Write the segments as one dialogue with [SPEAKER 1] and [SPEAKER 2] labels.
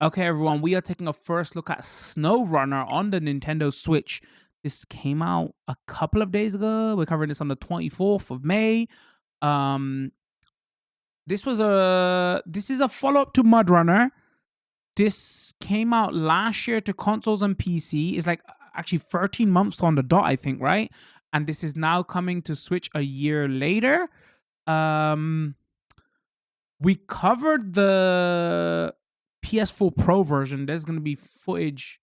[SPEAKER 1] Okay, everyone, we are taking a first look at SnowRunner on the Nintendo Switch. This came out a couple of days ago. We're covering this on the 24th of May. Um, this is a follow-up to Mud Runner. This came out last year to consoles and PC. It's like actually 13 months on the dot, I think, right? And this is now coming to Switch a year later. Um, we covered the PS4 Pro version. There's gonna be footage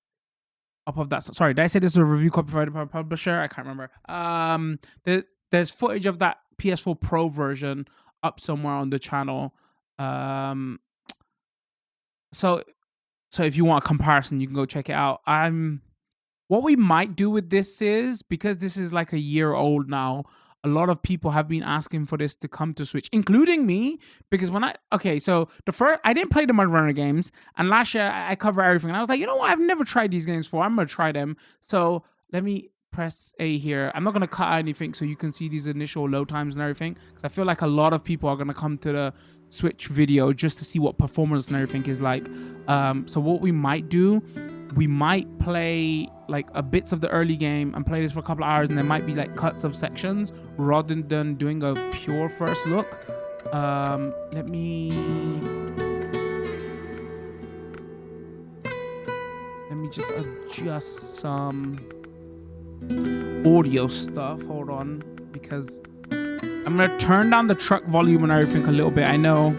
[SPEAKER 1] up of that. Sorry, did I say this is a review copyrighted by a publisher? I can't remember. There's footage of that PS4 Pro version up somewhere on the channel. Um, so so if you want a comparison, you can go check it out. What we might do with this is, because this is like a year old now, a lot of people have been asking for this to come to Switch, including me. Because so the first, I didn't play the Mud Runner games, and last year I covered everything, and I was like, you know what, I've never tried these games before. I'm gonna try them. So let me press A here. I'm not gonna cut anything, so you can see these initial load times and everything, because I feel like a lot of people are gonna come to the Switch video just to see what performance and everything is like. So what we might do, we might play like a bits of the early game and play this for a couple of hours, and there might be like cuts of sections rather than doing a pure first look. Let me just adjust some audio stuff. Hold on, because I'm gonna turn down the truck volume and everything a little bit. I know.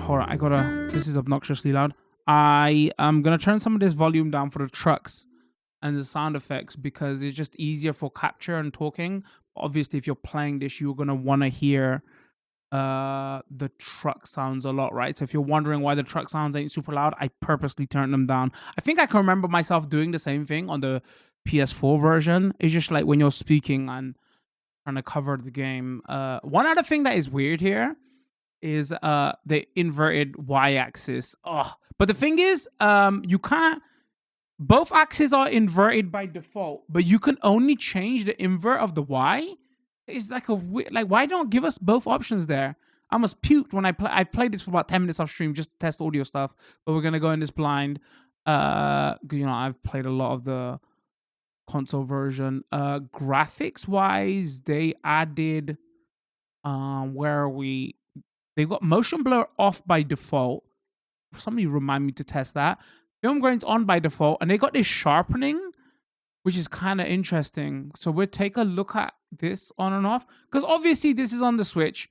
[SPEAKER 1] Hold on, this is obnoxiously loud. I am gonna turn some of this volume down for the trucks and the sound effects, because it's just easier for capture and talking. Obviously, if you're playing this, you're gonna want to hear the truck sounds a lot, right? So if you're wondering why the truck sounds ain't super loud, I purposely turned them down. I think I can remember myself doing the same thing on the PS4 version. It's just like when you're speaking and trying to cover the game. One other thing that is weird here is the inverted y-axis. Oh, but the thing is, you can't. Both axes are inverted by default, but you can only change the invert of the y. It's like like, why don't give us both options there? I almost puked when I played this for about 10 minutes off stream just to test audio stuff, but we're gonna go in this blind. 'Cause, I've played a lot of the console version. Graphics wise, they added where are we? They got motion blur off by default. Somebody remind me to test that. Film grain's on by default, and they got this sharpening, which is kind of interesting. So we'll take a look at this on and off, because obviously this is on the Switch.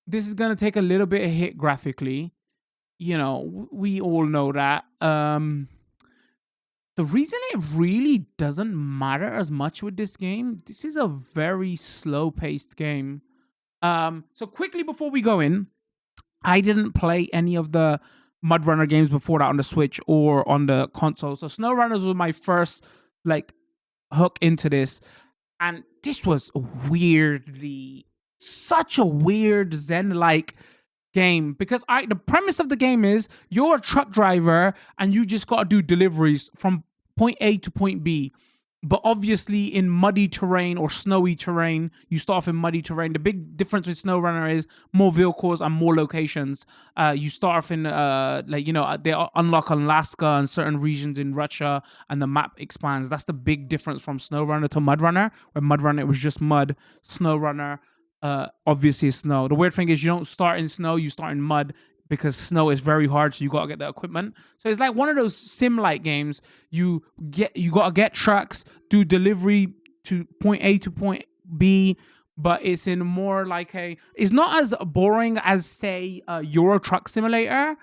[SPEAKER 1] This is gonna take a little bit of hit graphically. We all know that. The reason it really doesn't matter as much with this game, this is a very slow paced game. So quickly before we go in, I didn't play any of the Mud Runner games before that on the Switch or on the console. So SnowRunners was my first like hook into this, and this was such a weird Zen-like game, because the premise of the game is you're a truck driver and you just got to do deliveries from point A to point B. But obviously, in muddy terrain or snowy terrain, you start off in muddy terrain. The big difference with SnowRunner is more vehicles and more locations. You start off in they unlock Alaska and certain regions in Russia, and the map expands. That's the big difference from SnowRunner to MudRunner. Where MudRunner, it was just mud. SnowRunner, obviously is snow. The weird thing is you don't start in snow, you start in mud, because snow is very hard, so you gotta get the equipment. So it's like one of those sim-like games. You gotta get trucks, do delivery to point A to point B, but it's in more like it's not as boring as, say, Euro Truck Simulator.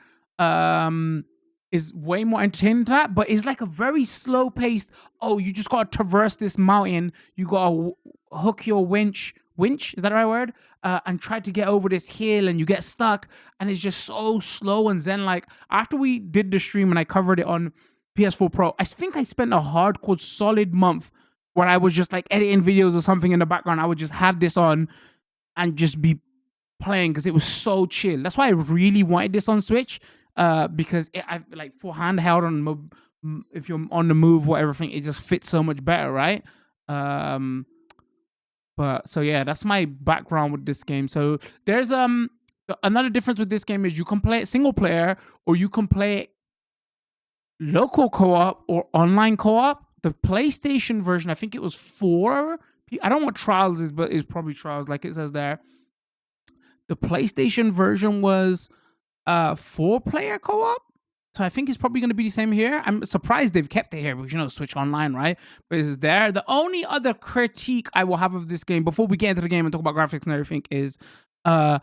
[SPEAKER 1] Is way more entertaining to that, but it's like a very slow paced. Oh, you just gotta traverse this mountain. You gotta hook your winch. Winch, is that the right word? And try to get over this hill, and you get stuck, and it's just so slow and zen. Like, after we did the stream and I covered it on PS4 Pro, I think I spent a hardcore solid month where I was just like editing videos or something in the background. I would just have this on and just be playing, because it was so chill. That's why I really wanted this on Switch, because I like, for handheld if you're on the move, whatever thing, it just fits so much better, right? But so yeah, that's my background with this game. So there's Another difference with this game is you can play it single player or you can play it local co-op or online co-op. The PlayStation version, I think it was 4. I don't know what Trials is, but it's probably Trials, like it says there. The PlayStation version was 4-player co-op. So I think it's probably going to be the same here. I'm surprised they've kept it here because Switch Online, right? But it's there. The only other critique I will have of this game before we get into the game and talk about graphics and everything is uh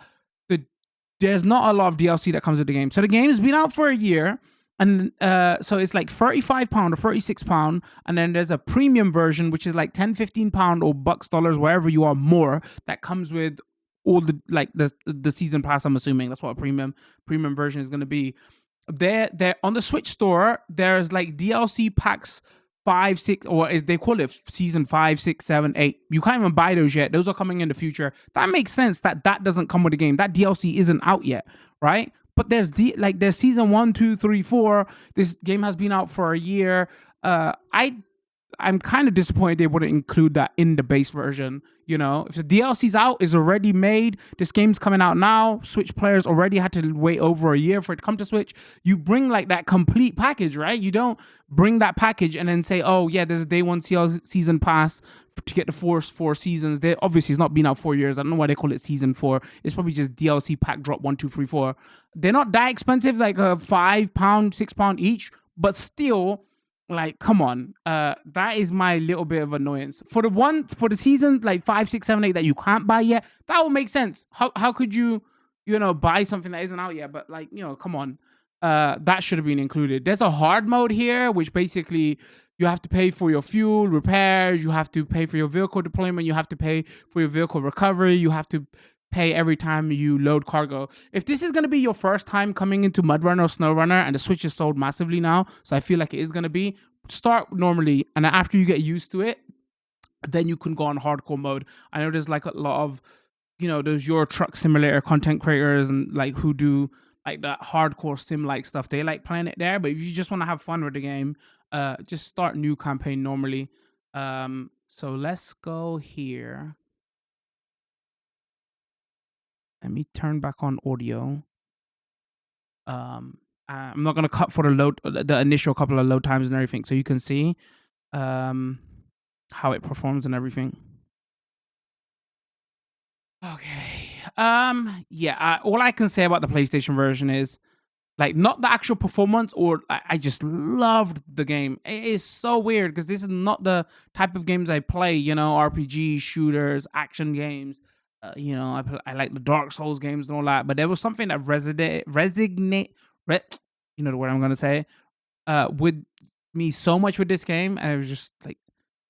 [SPEAKER 1] the there's not a lot of DLC that comes with the game. So the game's been out for a year, and so it's like £35 or £36, and then there's a premium version which is like £10, £15 or bucks, dollars, wherever you are more, that comes with all the season pass. I'm assuming that's what a premium version is going to be. They're on the Switch store. There's like DLC packs 5, 6, or as they call it, season 5, 6, 7, 8. You can't even buy those yet. Those are coming in the future. That makes sense that doesn't come with the game. That DLC isn't out yet, right? But there's there's season 1, 2, 3, 4. This game has been out for a year. I'm kind of disappointed they wouldn't include that in the base version. If the DLC's out, is already made, this game's coming out now, Switch players already had to wait over a year for it to come to Switch. You bring like that complete package, right? You don't bring that package and then say, oh yeah, there's a day one season pass to get the four seasons. They obviously, it's not been out 4 years. I don't know why they call it season 4. It's probably just DLC pack drop 1, 2, 3, 4. They're not that expensive, like £5, £6 each, but still, like, come on. That is my little bit of annoyance. For the season, like 5, 6, 7, 8 that you can't buy yet, that will make sense. How could you buy something that isn't out yet? But like, come on. That should have been included. There's a hard mode here, which basically you have to pay for your fuel, repairs, you have to pay for your vehicle deployment, you have to pay for your vehicle recovery, you have to pay every time you load cargo. If this is going to be your first time coming into MudRunner or SnowRunner, and the Switch is sold massively now, so I feel like it is going to be, start normally, and after you get used to it, then you can go on hardcore mode. I know there's like a lot of those Euro Truck Simulator content creators and like who do like that hardcore sim like stuff. They like playing it there, but if you just want to have fun with the game, just start new campaign normally. So let's go here. Let me turn back on audio. I'm not gonna cut for the initial couple of load times and everything, so you can see how it performs and everything. Okay. Yeah. All I can say about the PlayStation version is, like, not the actual performance, or I just loved the game. It is so weird because this is not the type of games I play. RPG shooters, action games. I like the Dark Souls games and all that. But there was something that you know the word I'm gonna say, with me so much with this game, and it was just like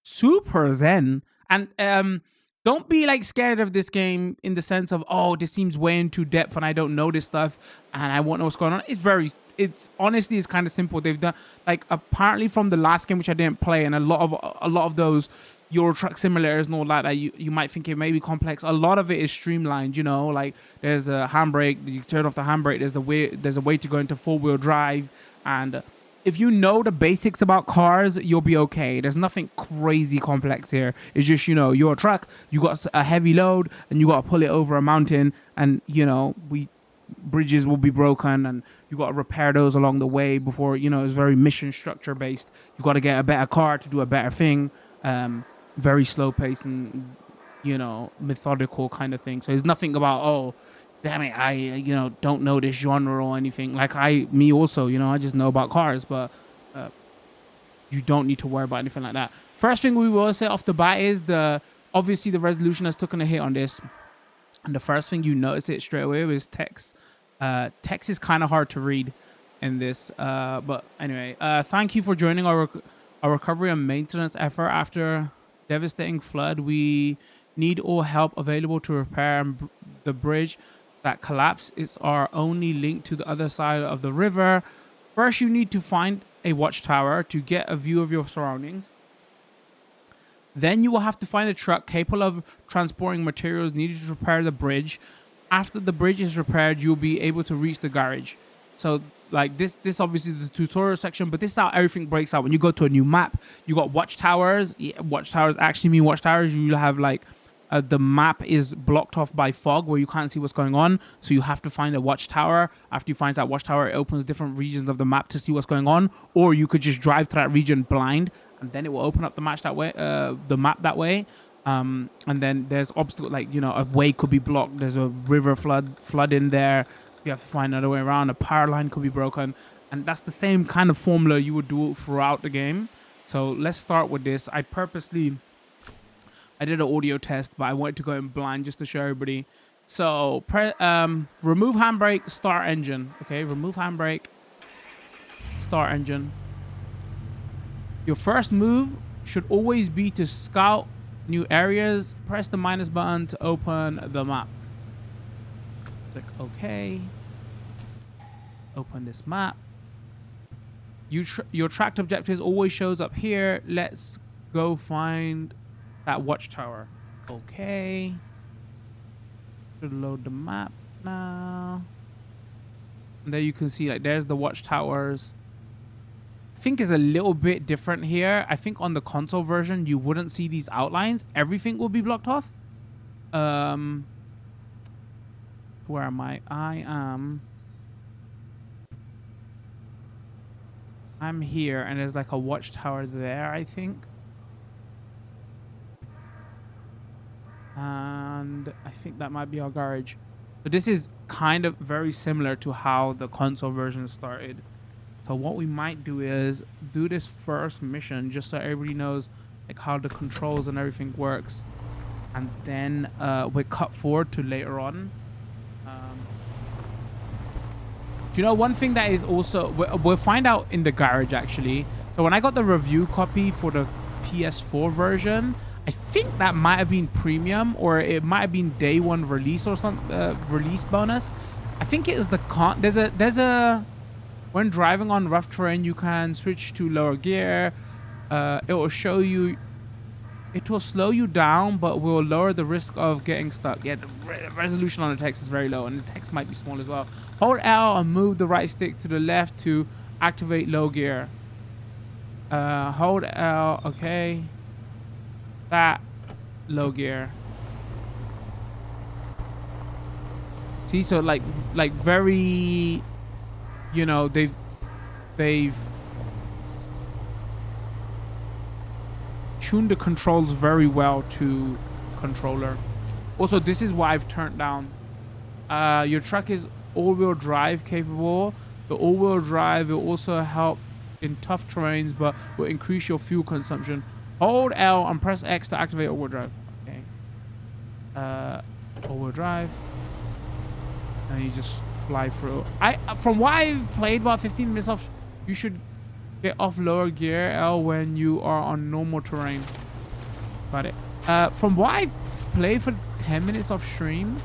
[SPEAKER 1] super zen. And don't be like scared of this game in the sense of, oh, this seems way into depth and I don't know this stuff and I won't know what's going on. It's honestly, it's kind of simple. They've done, like, apparently from the last game, which I didn't play, and a lot of those Euro Truck Simulators and all that you might think it may be complex. A lot of it is streamlined. Like there's a handbrake, you turn off the handbrake. There's a way to go into 4-wheel drive, and if you know the basics about cars, you'll be okay. There's nothing crazy complex here. It's just, you're a truck, you got a heavy load, and you got to pull it over a mountain, and bridges will be broken, and you got to repair those along the way before. It's very mission structure based. You got to get a better car to do a better thing. Very slow paced and methodical kind of thing. So there's nothing about, oh, damn it, I don't know this genre or anything. Like me also, I just know about cars, but you don't need to worry about anything like that. First thing we will say off the bat is obviously the resolution has taken a hit on this, and the first thing you notice it straight away is text. Text is kind of hard to read in this, but anyway, thank you for joining our recovery and maintenance effort after devastating flood. We need all help available to repair the bridge that collapsed. It's our only link to the other side of the river. First, you need to find a watchtower to get a view of your surroundings. Then you will have to find a truck capable of transporting materials needed to repair the bridge. After the bridge is repaired, you'll be able to reach the garage. So, like, this obviously is the tutorial section, but this is how everything breaks out. When you go to a new map, you got watchtowers. Yeah, watchtowers actually mean watchtowers. You have like the map is blocked off by fog where you can't see what's going on. So you have to find a watchtower. After you find that watchtower, it opens different regions of the map to see what's going on. Or you could just drive to that region blind, and then it will open up the match that way, the map that way. And then there's obstacles like, you know, a way could be blocked. There's a river flood in there. So you have to find another way around. A power line could be broken. And that's the same kind of formula you would do throughout the game. So let's start with this. I did an audio test, but I wanted to go in blind just to show everybody. So remove handbrake, start engine. Okay, remove handbrake, start engine. Your first move should always be to scout new areas. Press the minus button to open the map. Click OK. Open this map. Your tracked objectives always shows up here. Let's go find that watchtower. Okay. Should load the map now. And there you can see, like, there's the watchtowers. I think it's a little bit different here. I think on the console version, you wouldn't see these outlines. Everything will be blocked off. Where am I? I'm here, and there's like a watchtower there, I think. And I think that might be our garage. So this is kind of very similar to how the console version started. So what we might do is do this first mission just so everybody knows like how the controls and everything works. And then we cut forward to later on. You know, one thing that is also, we'll find out in the garage actually. So when I got the review copy for the PS4 version, I think that might have been premium, or it might have been day one release or some release bonus. I think it is the there's a when driving on rough terrain, you can switch to lower gear. It will show you, it will slow you down, but will lower the risk of getting stuck. Yeah, the resolution on the text is very low, and the text might be small as well. Hold L and move the right stick to the left to activate low gear. Hold L, okay. That low gear. See, so like very, you know, they've tuned the controls very well to controller. Also, this is why I've turned down. Your truck is all-wheel drive capable. The all-wheel drive will also help in tough terrains, but will increase your fuel consumption. Hold L and press X to activate all-wheel drive. Okay. All-wheel drive. And you just fly through. From what I've played about 15 minutes off, you should get off lower gear L when you are on normal terrain. Got it. From what I played for 10 minutes off stream,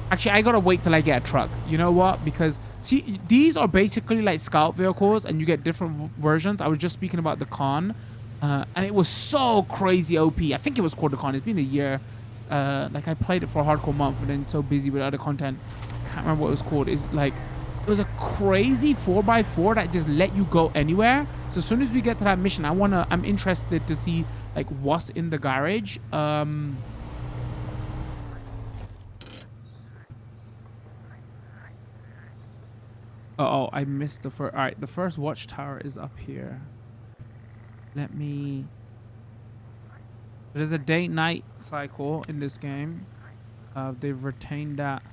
[SPEAKER 1] actually I gotta wait till I get a truck. You know what? Because see, these are basically like scout vehicles, and you get different versions. I was just speaking about the Con, and it was so crazy OP. I think it was called the Con. It's been a year. Like I played it for a hardcore month, and then so busy with other content, can't remember what it was called. It's like, it was a crazy 4x4 that just let you go anywhere. So as soon as we get to that mission, I'm interested to see like what's in the garage. Oh, I missed the first. All right, the first watchtower is up here. Let me. There's a day-night cycle in this game. They've retained that.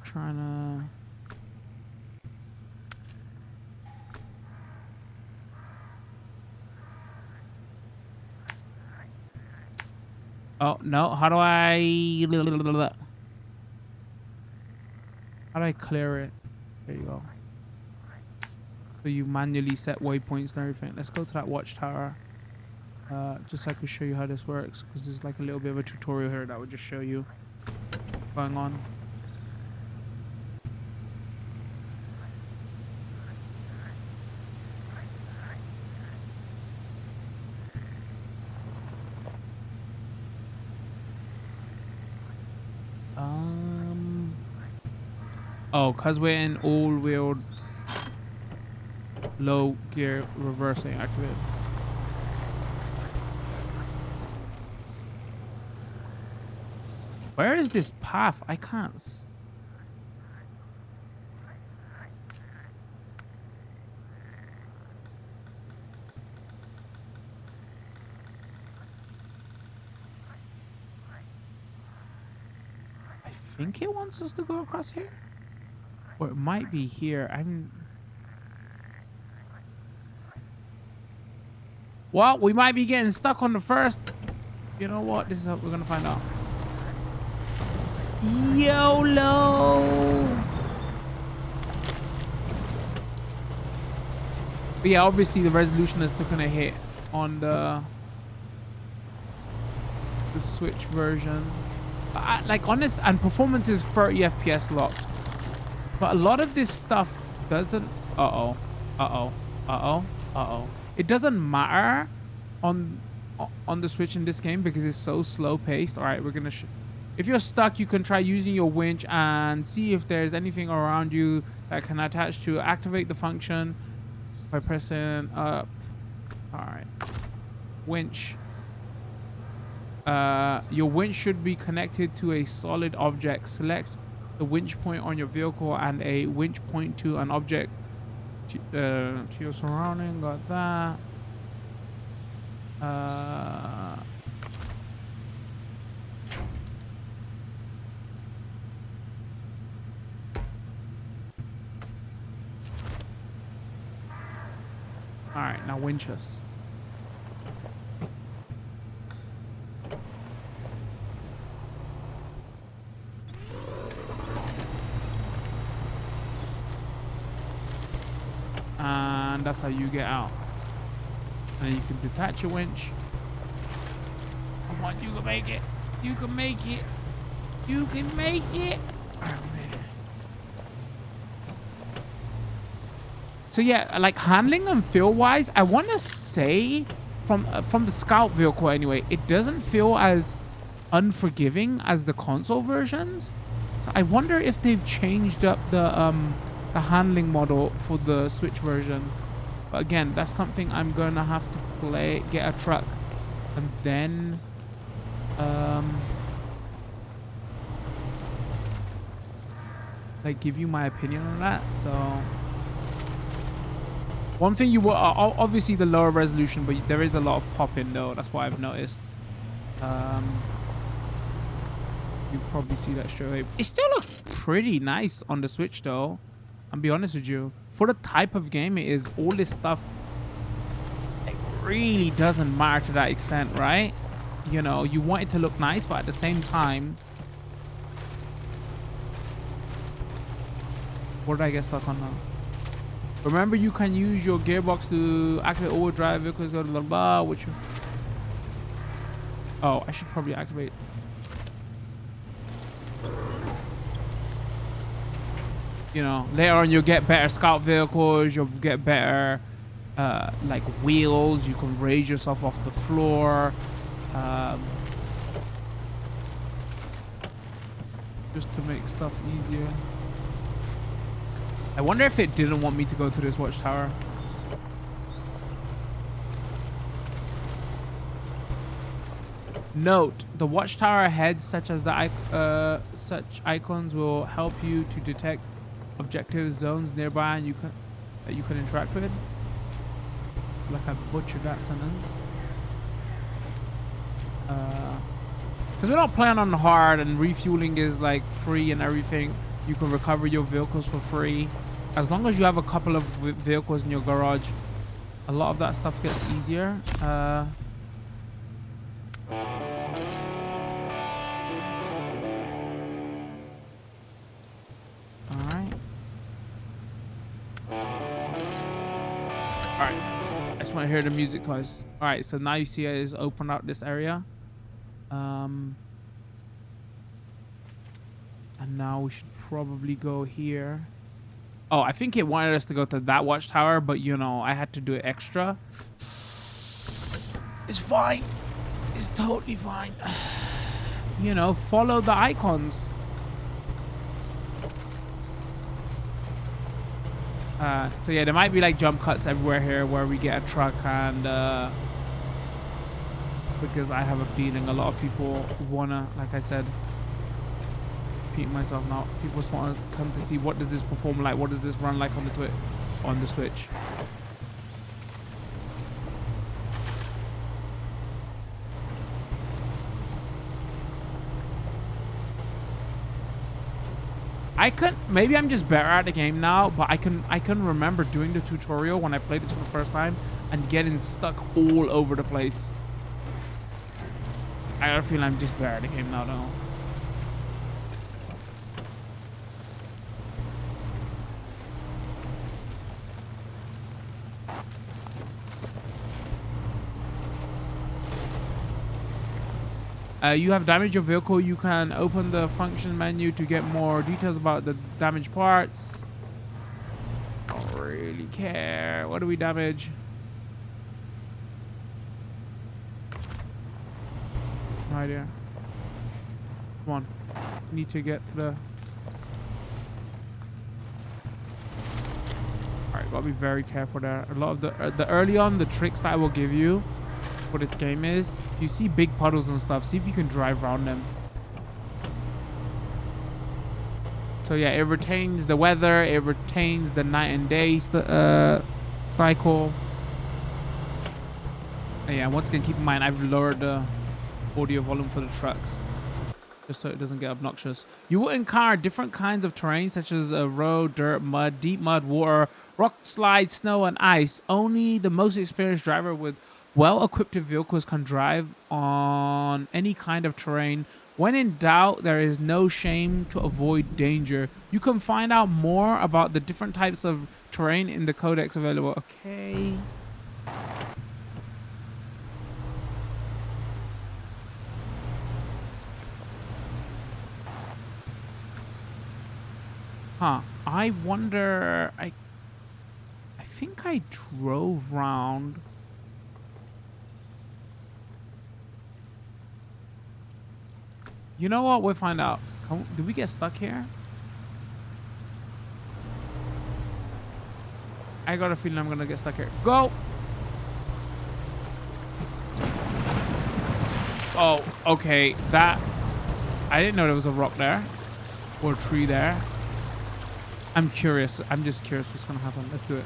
[SPEAKER 1] Trying to. Oh no! How do I clear it? There you go. So you manually set waypoints and everything. Let's go to that watchtower. Just so I can show you how this works, because there's like a little bit of a tutorial here that would just show you what's going on. Oh, because we're in all-wheel Low gear reversing activated. Where is this path? I can't. I think it wants us to go across here. Or it might be here. Well, we might be getting stuck on the first. You know what? This is what we're gonna find out. YOLO! But yeah, obviously the resolution has taken a hit on the Switch version. Like honest, and performance is 30 FPS locked. But a lot of this stuff doesn't. It doesn't matter on the Switch in this game because it's so slow paced. All right, we're gonna. If you're stuck, you can try using your winch and see if there's anything around you that can attach to. Activate the function by pressing up. All right, winch. Your winch should be connected to a solid object. Select the winch point on your vehicle and a winch point to an object to your surrounding. Got that. All right, now winch us. And that's how you get out. And you can detach your winch. Come on, you can make it. You can make it. You can make it. Oh, man. So yeah, like handling and feel wise, I want to say from the Scout vehicle anyway, it doesn't feel as unforgiving as the console versions. So I wonder if they've changed up the handling model for the Switch version. But again, that's something I'm gonna have to get a truck, and then like give you my opinion on that. So one thing you will obviously the lower resolution, but there is a lot of pop-in though. That's what I've noticed. You probably see that straight away. It still looks pretty nice on the Switch though. I'll be honest with you. For the type of game it is, all this stuff, it really doesn't matter to that extent, right? You know, you want it to look nice, but at the same time... What did I get stuck on now? Remember, you can use your gearbox to activate overdrive vehicles, blah, blah, blah, which... Oh, I should probably activate... You know, later on you'll get better scout vehicles, you'll get better like wheels, you can raise yourself off the floor, just to make stuff easier. I wonder if it didn't want me to go to this watchtower. Note, the watchtower heads such as the such icons will help you to detect objective zones nearby and that you can interact with. Like I butchered that sentence. Because we're not playing on hard and refueling is like free and everything. You can recover your vehicles for free. As long as you have a couple of vehicles in your garage, a lot of that stuff gets easier. I hear the music twice. All right, so now you see it is open out this area, and now we should probably go here. Oh, I think it wanted us to go to that watchtower, but you know, I had to do it extra. It's fine. It's totally fine. You know, follow the icons. So yeah, there might be like jump cuts everywhere here where we get a truck, and because I have a feeling a lot of people wanna, like I said, repeat myself now. People just want to come to see what does this perform like, what does this run like on the Switch. Maybe I'm just better at the game now, but I can remember doing the tutorial when I played this for the first time and getting stuck all over the place. I feel I'm just better at the game now, though. You have damaged your vehicle. You can open the function menu to get more details about the damaged parts. Don't really care. What do we damage? No idea. Come on. Need to get to the... Alright, gotta be very careful there. A lot of the early on, the tricks that I will give you for this game is, you see big puddles and stuff, see if you can drive around them. So yeah, it retains the weather, it retains the night and day cycle. And yeah, once again, keep in mind I've lowered the audio volume for the trucks just so it doesn't get obnoxious. You will encounter different kinds of terrain such as road, dirt, mud, deep mud, water, rock slide, snow, and ice. Only the most experienced driver with well-equipped vehicles can drive on any kind of terrain. When in doubt, there is no shame to avoid danger. You can find out more about the different types of terrain in the codex available. Okay. Huh. I wonder... I think I drove round... You know what? We'll find out. Did we get stuck here? I got a feeling I'm gonna get stuck here. Go! Oh, okay. That... I didn't know there was a rock there. Or a tree there. I'm curious. I'm just curious what's gonna happen. Let's do it.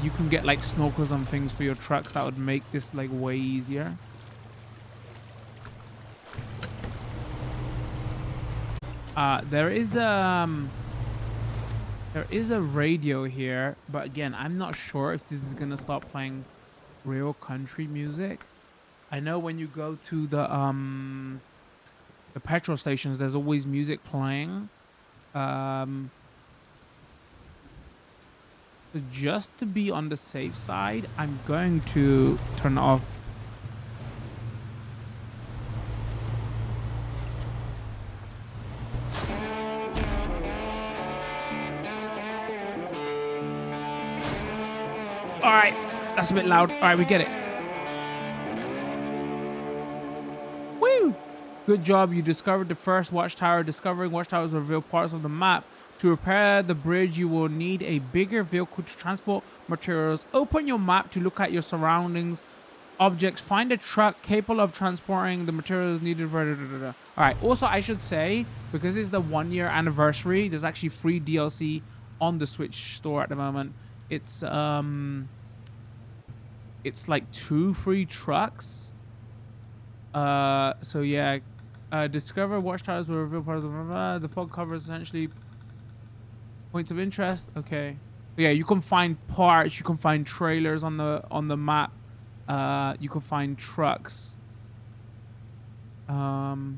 [SPEAKER 1] You can get like snorkels and things for your trucks that would make this like way easier. There is a radio here, but again, I'm not sure if this is gonna start playing real country music. I know when you go to the petrol stations, there's always music playing. Just to be on the safe side, I'm going to turn it off. All right, that's a bit loud. All right, we get it. Woo! Good job. You discovered the first watchtower. Discovering watchtowers reveal parts of the map. To repair the bridge, you will need a bigger vehicle to transport materials. Open your map to look at your surroundings, objects. Find a truck capable of transporting the materials needed. All right. Also, I should say, because it's the 1-year anniversary, there's actually free DLC on the Switch store at the moment. It's like 2 free trucks. So yeah. Discover watchtowers will reveal parts of the fog covers essentially points of interest. Okay. Yeah, you can find parts, you can find trailers on the map. You can find trucks. And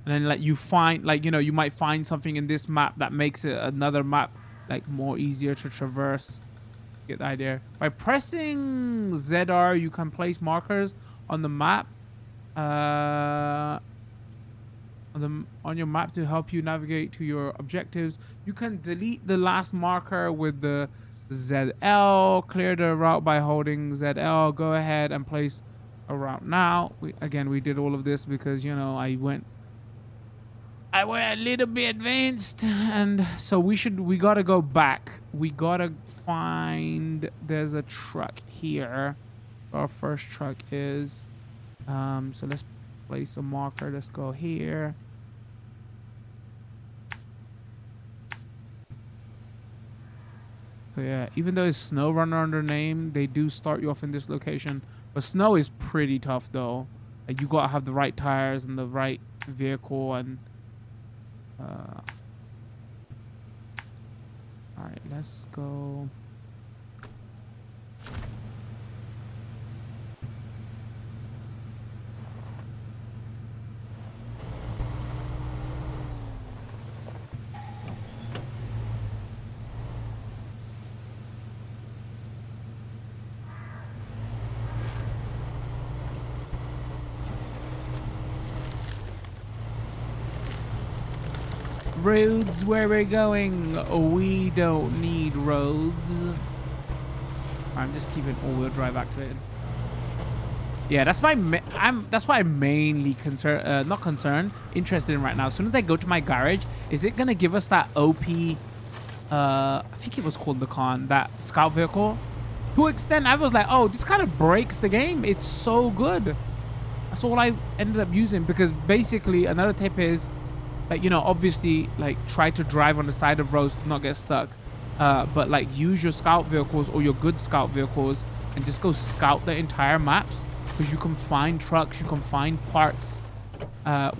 [SPEAKER 1] then like you find, like, you know, you might find something in this map that makes it another map like more easier to traverse. Get the idea. By pressing ZR, you can place markers on the map. On on your map to help you navigate to your objectives. You can delete the last marker with the ZL, clear the route by holding ZL. Go ahead and place a route now. We did all of this because, you know, I went a little bit advanced, and so we gotta go back. We gotta find, there's a truck here. Our first truck is, so let's place a marker. Let's go here. So yeah, even though it's SnowRunner under name, they do start you off in this location. But snow is pretty tough though. Like, you gotta have the right tires and the right vehicle, and all right, let's go. Roads, where we're going. We don't need roads. I'm just keeping all-wheel drive activated. Yeah, that's why I'm mainly concerned, not concerned, interested in right now. As soon as I go to my garage, is it gonna give us that OP? I think it was called the Con, that scout vehicle. To an extent, I was like, oh, this kind of breaks the game. It's so good. That's all I ended up using, because basically another tip is, like, you know, obviously, like, try to drive on the side of roads to not get stuck. But like, use your scout vehicles or your good scout vehicles and just go scout the entire maps, because you can find trucks, you can find parts,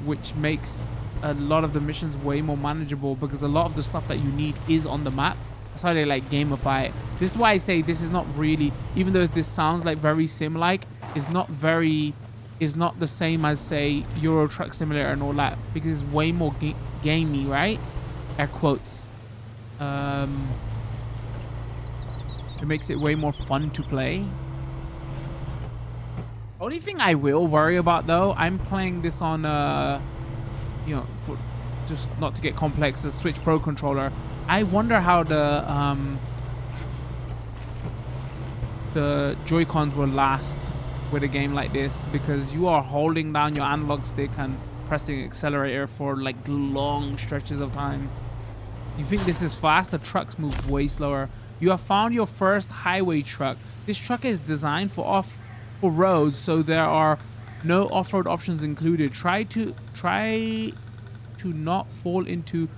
[SPEAKER 1] which makes a lot of the missions way more manageable, because a lot of the stuff that you need is on the map. That's how they like gamify it. This is why I say this is not really, even though this sounds like very sim-like, it's not the same as, say, Euro Truck Simulator and all that, because it's way more gamey, right? Air quotes. It makes it way more fun to play. Only thing I will worry about though, I'm playing this on you know, for just not to get complex, the Switch Pro controller. I wonder how the Joy-Cons will last with a game like this, because you are holding down your analog stick and pressing accelerator for like long stretches of time. You think this is fast? The trucks move way slower. You have found your first highway truck. This truck is designed for roads, so there are no off-road options included. Try to not fall into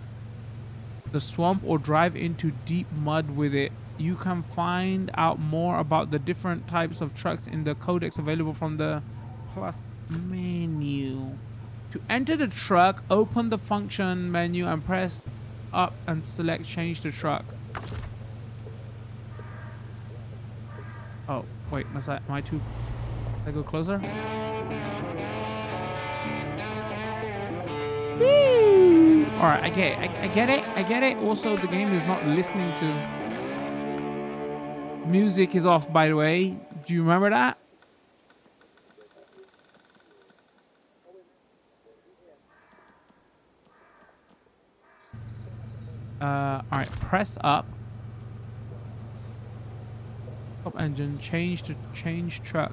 [SPEAKER 1] the swamp or drive into deep mud with it. You can find out more about the different types of trucks in the codex available from the plus menu. To enter the truck, open the function menu and press up and select change the truck. Oh, wait, am I too... Can I go closer? Woo! Alright, I get it. Also, the game is not listening to... Music is off, by the way. Do you remember that? Alright, press up. Top engine, change to change truck.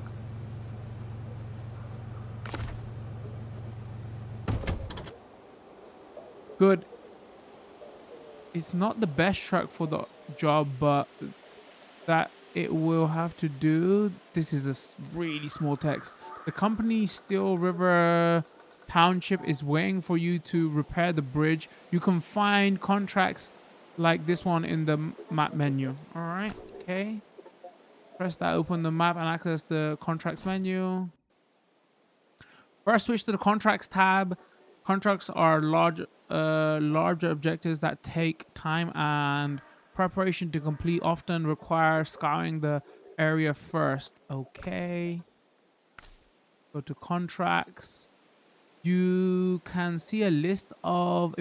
[SPEAKER 1] Good. It's not the best truck for the job, but that it will have to do. This is a really small text. The company Steel River Township is waiting for you to repair the bridge. You can find contracts like this one in the map menu. All right, okay. Press that, open the map and access the contracts menu. First, switch to the contracts tab. Contracts are larger objectives that take time and preparation to complete, often require scouring the area first. Okay. Go to contracts. You can see a list of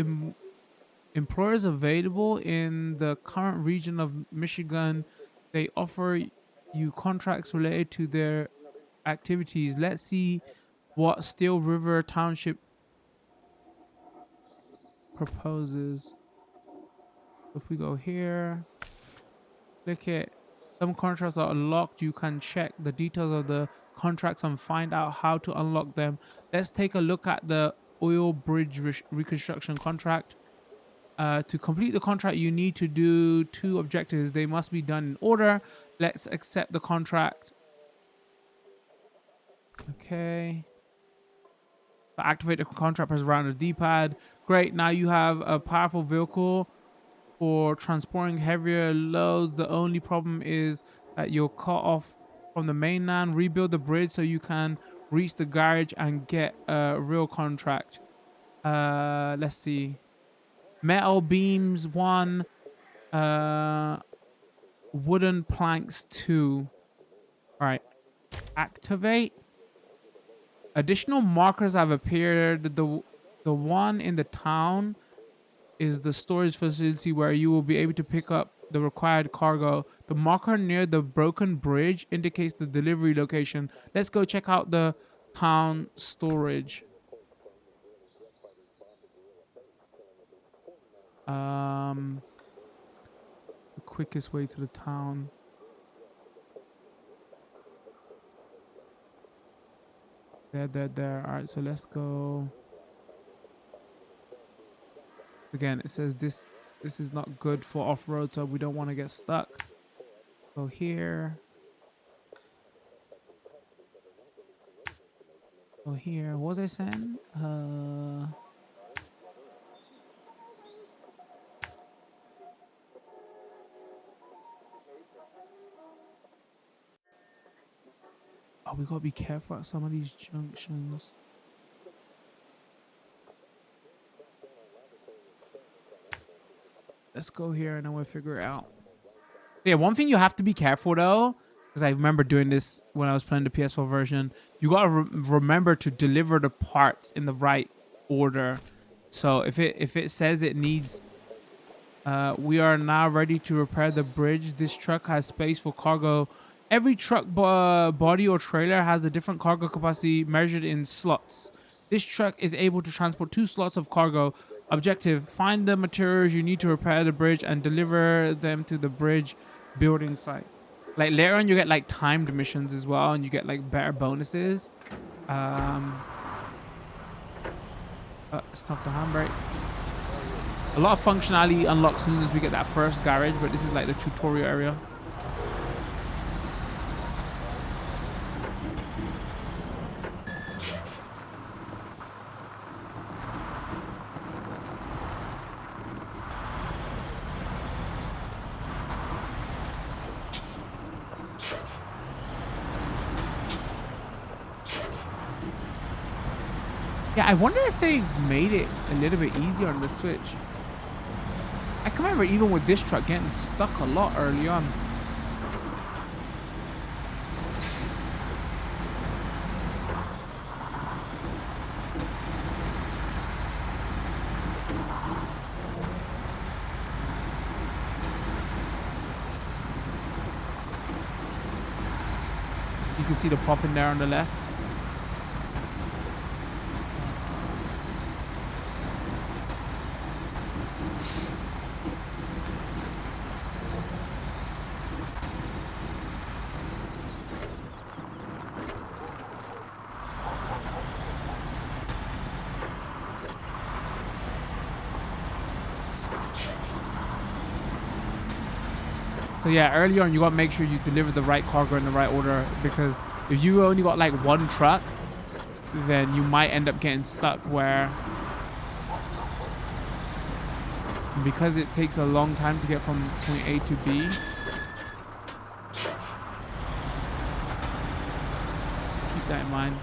[SPEAKER 1] employers available in the current region of Michigan. They offer you contracts related to their activities. Let's see what Steel River Township proposes. If we go here, click it. Some contracts are unlocked. You can check the details of the contracts and find out how to unlock them. Let's take a look at the oil bridge reconstruction contract. To complete the contract, you need to do 2 objectives. They must be done in order. Let's accept the contract. Okay. To activate the contract, press around the D-pad. Great. Now you have a powerful vehicle for transporting heavier loads. The only problem is that you're cut off from the mainland. Rebuild the bridge so you can reach the garage and get a real contract. Let's see. Metal beams 1. Wooden planks 2. All right. Activate. Additional markers have appeared. The one in the town is the storage facility where you will be able to pick up the required cargo. The marker near the broken bridge indicates the delivery location. Let's go check out the town storage. The quickest way to the town. There. All right, so let's go. Again, it says this is not good for off-road, so we don't want to get stuck. Go here. Go here. What was I saying? Oh, we gotta be careful at some of these junctions. Let's go here and then we'll figure it out. Yeah, one thing you have to be careful though, because I remember doing this when I was playing the PS4 version. You gotta remember to deliver the parts in the right order. So if it says it needs, we are now ready to repair the bridge. This truck has space for cargo. Every truck body or trailer has a different cargo capacity measured in slots. This truck is able to transport 2 slots of cargo. Objective: find the materials you need to repair the bridge and deliver them to the bridge building site. Like later on, you get like timed missions as well, and you get like better bonuses. Stuff the handbrake. A lot of functionality unlocks as soon as we get that first garage, but this is like the tutorial area. Yeah, I wonder if they've made it a little bit easier on the Switch. I can remember even with this truck getting stuck a lot early on. You can see the pop in there on the left. So yeah, early on you gotta make sure you deliver the right cargo in the right order, because if you only got like one truck, then you might end up getting stuck where, because it takes a long time to get from point A to B. Just keep that in mind.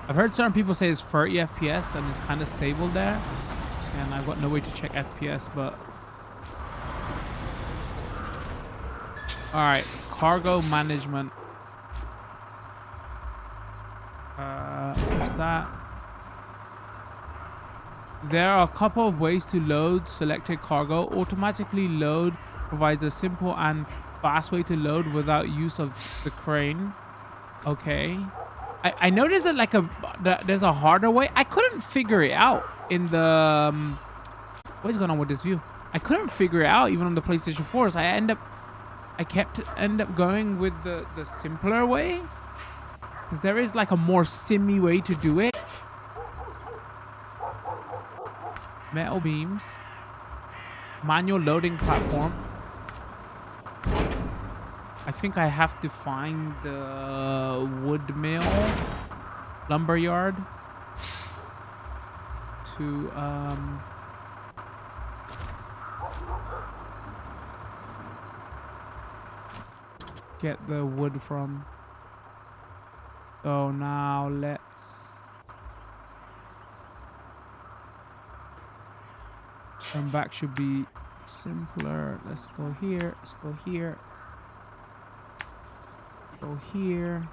[SPEAKER 1] I've heard certain people say it's 30 FPS and it's kind of stable there. And I've got no way to check FPS, but... Alright, cargo management. What's that? There are a couple of ways to load selected cargo. Automatically load provides a simple and fast way to load without use of the crane. Okay. I know there's there's a harder way. I couldn't figure it out in the what is going on with this view? I couldn't figure it out even on the PlayStation 4. So I kept end up going with the simpler way, because there is like a more simmy way to do it. Metal beams, manual loading platform. I think I have to find the wood mill, lumber yard to get the wood from. So now let's come back. Should be simpler. Let's go here. Let's go here. Go here.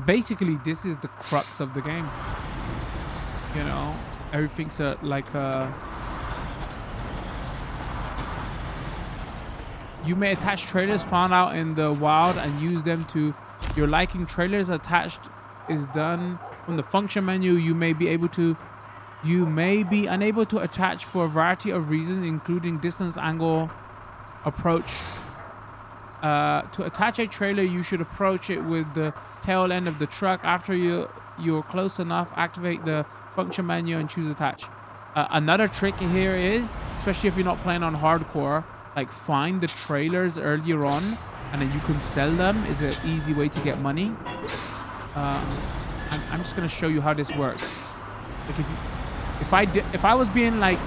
[SPEAKER 1] Basically, this is the crux of the game. You know, everything's you may attach trailers found out in the wild and use them to your liking. Trailers attached is done from the function menu. You may be unable to attach for a variety of reasons, including distance, angle, approach. To attach a trailer, you should approach it with the tail end of the truck. After you're close enough, activate the function menu and choose attach. Another trick here is, especially if you're not playing on hardcore, like find the trailers earlier on and then you can sell them. Is an easy way to get money. I'm just gonna show you how this works. Like if I was being like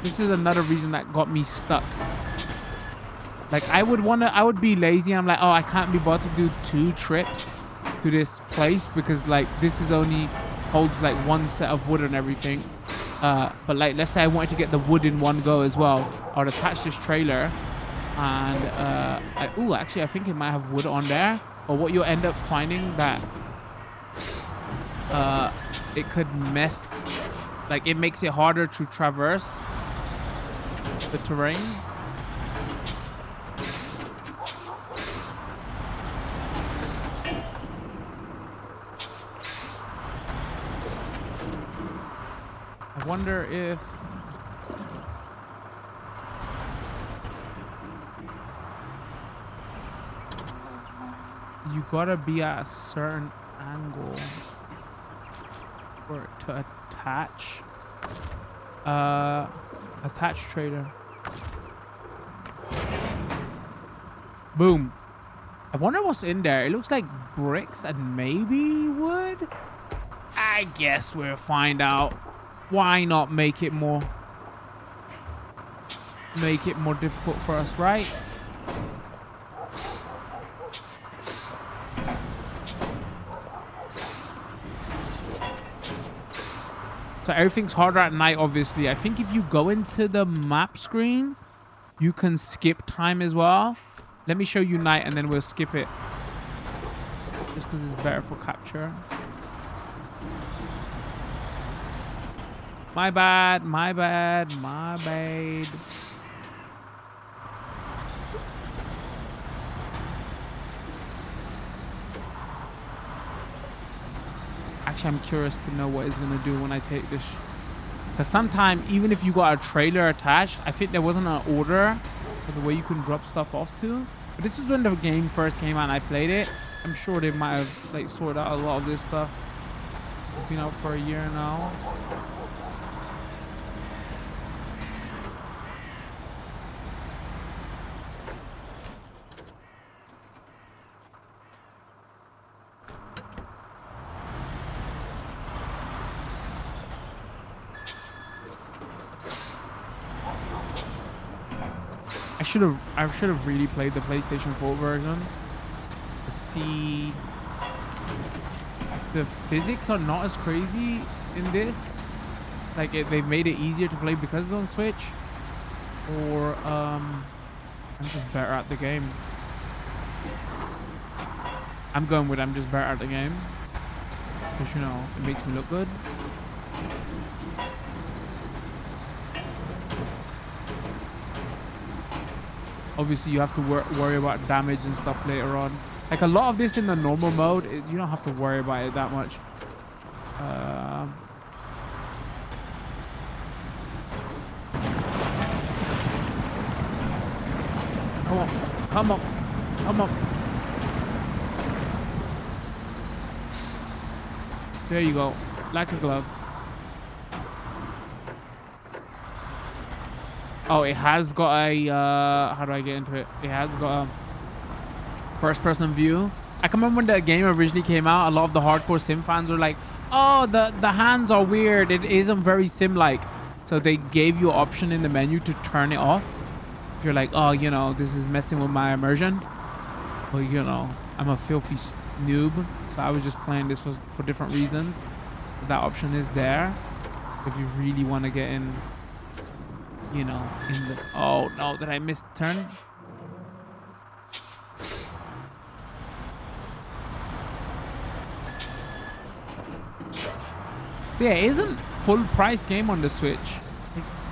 [SPEAKER 1] this is another reason that got me stuck. Like I would be lazy. I'm like, oh, I can't be bothered to do 2 trips to this place because like this is only holds like 1 set of wood and everything. But like, let's say I wanted to get the wood in one go as well. I would attach this trailer and actually I think it might have wood on there. But what you'll end up finding that it could mess, like it makes it harder to traverse the terrain. I wonder if you gotta be at a certain angle for it to attach. Attach trailer. Boom. I wonder what's in there. It looks like bricks and maybe wood. I guess we'll find out. Why not make it more difficult for us, right? So everything's harder at night, obviously. I think if you go into the map screen, you can skip time as well. Let me show you night and then we'll skip it. Just because it's better for capture. My bad, my bad, my bad. Actually, I'm curious to know what it's gonna do when I take this. Because sometimes, even if you got a trailer attached, I think there wasn't an order for the way you can drop stuff off to. But this is when the game first came out and I played it. I'm sure they might have like sorted out a lot of this stuff. It's been out for a year now. I should have really played the PlayStation 4 version to see if the physics are not as crazy in this. Like they've made it easier to play because it's on Switch, or I'm just better at the game. I'm going with I'm just better at the game because, you know, it makes me look good. Obviously, you have to worry about damage and stuff later on. Like a lot of this in the normal mode, you don't have to worry about it that much. Come on, come on, come on. There you go, like a glove. Oh, it has got a, how do I get into it? It has got a first-person view. I can remember when the game originally came out, a lot of the hardcore sim fans were like, oh, the hands are weird. It isn't very sim-like. So they gave you an option in the menu to turn it off. If you're like, oh, you know, this is messing with my immersion. Well, you know, I'm a filthy noob. So I was just playing this for different reasons. That option is there. If you really want to get in, you know, in the... Oh, no, did I miss the turn? Yeah, it isn't full price game on the Switch.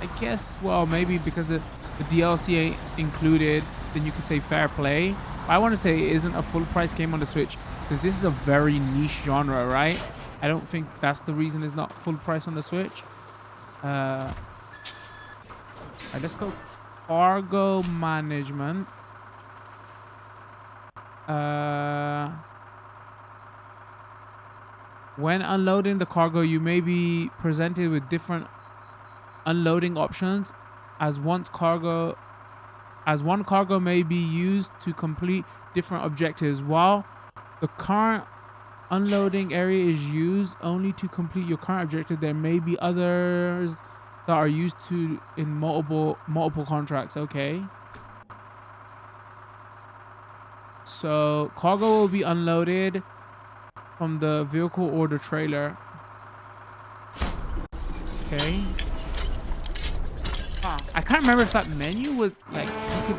[SPEAKER 1] I guess, well, maybe because the DLC ain't included, then you could say fair play. I want to say it isn't a full price game on the Switch because this is a very niche genre, right? I don't think that's the reason it's not full price on the Switch. Alright, let's go cargo management. When unloading the cargo, you may be presented with different unloading options as one cargo may be used to complete different objectives. While the current unloading area is used only to complete your current objective, there may be others that are used to in multiple contracts. Okay. So cargo will be unloaded from the vehicle or the trailer. Okay. I can't remember if that menu was like you could.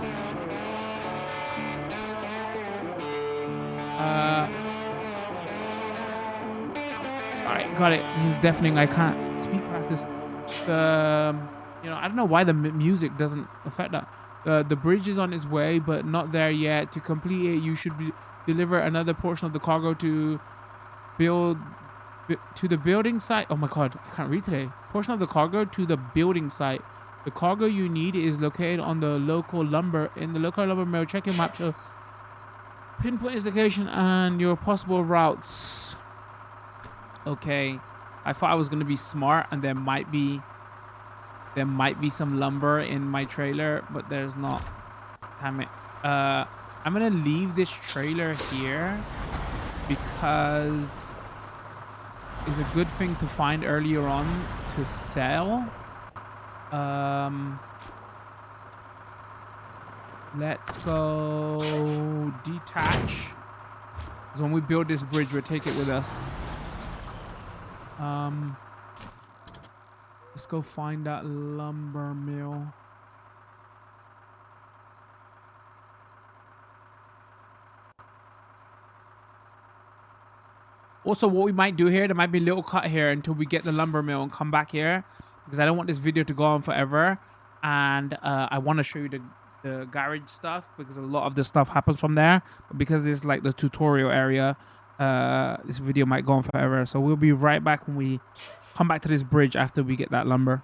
[SPEAKER 1] All right, got it. This is deafening. I can't speak past this. You know, I don't know why the music doesn't affect that. The bridge is on its way, but not there yet. To complete it, you should deliver another portion of the cargo to the building site. Oh my god, I can't read today. Portion of the cargo to the building site. The cargo you need is located on the local lumber mill. Check your map to pinpoint its location and your possible routes. Okay, I thought I was gonna be smart and there might be some lumber in my trailer, but there's not. Damn it. I'm gonna leave this trailer here because it's a good thing to find earlier on to sell. Let's go detach. So when we build this bridge, we'll take it with us. Let's go find that lumber mill. Also, what we might do here, there might be a little cut here until we get the lumber mill and come back here, because I don't want this video to go on forever. And I want to show you the garage stuff, because a lot of the stuff happens from there. But because it's like the tutorial area, this video might go on forever. So we'll be right back when we come back to this bridge after we get that lumber.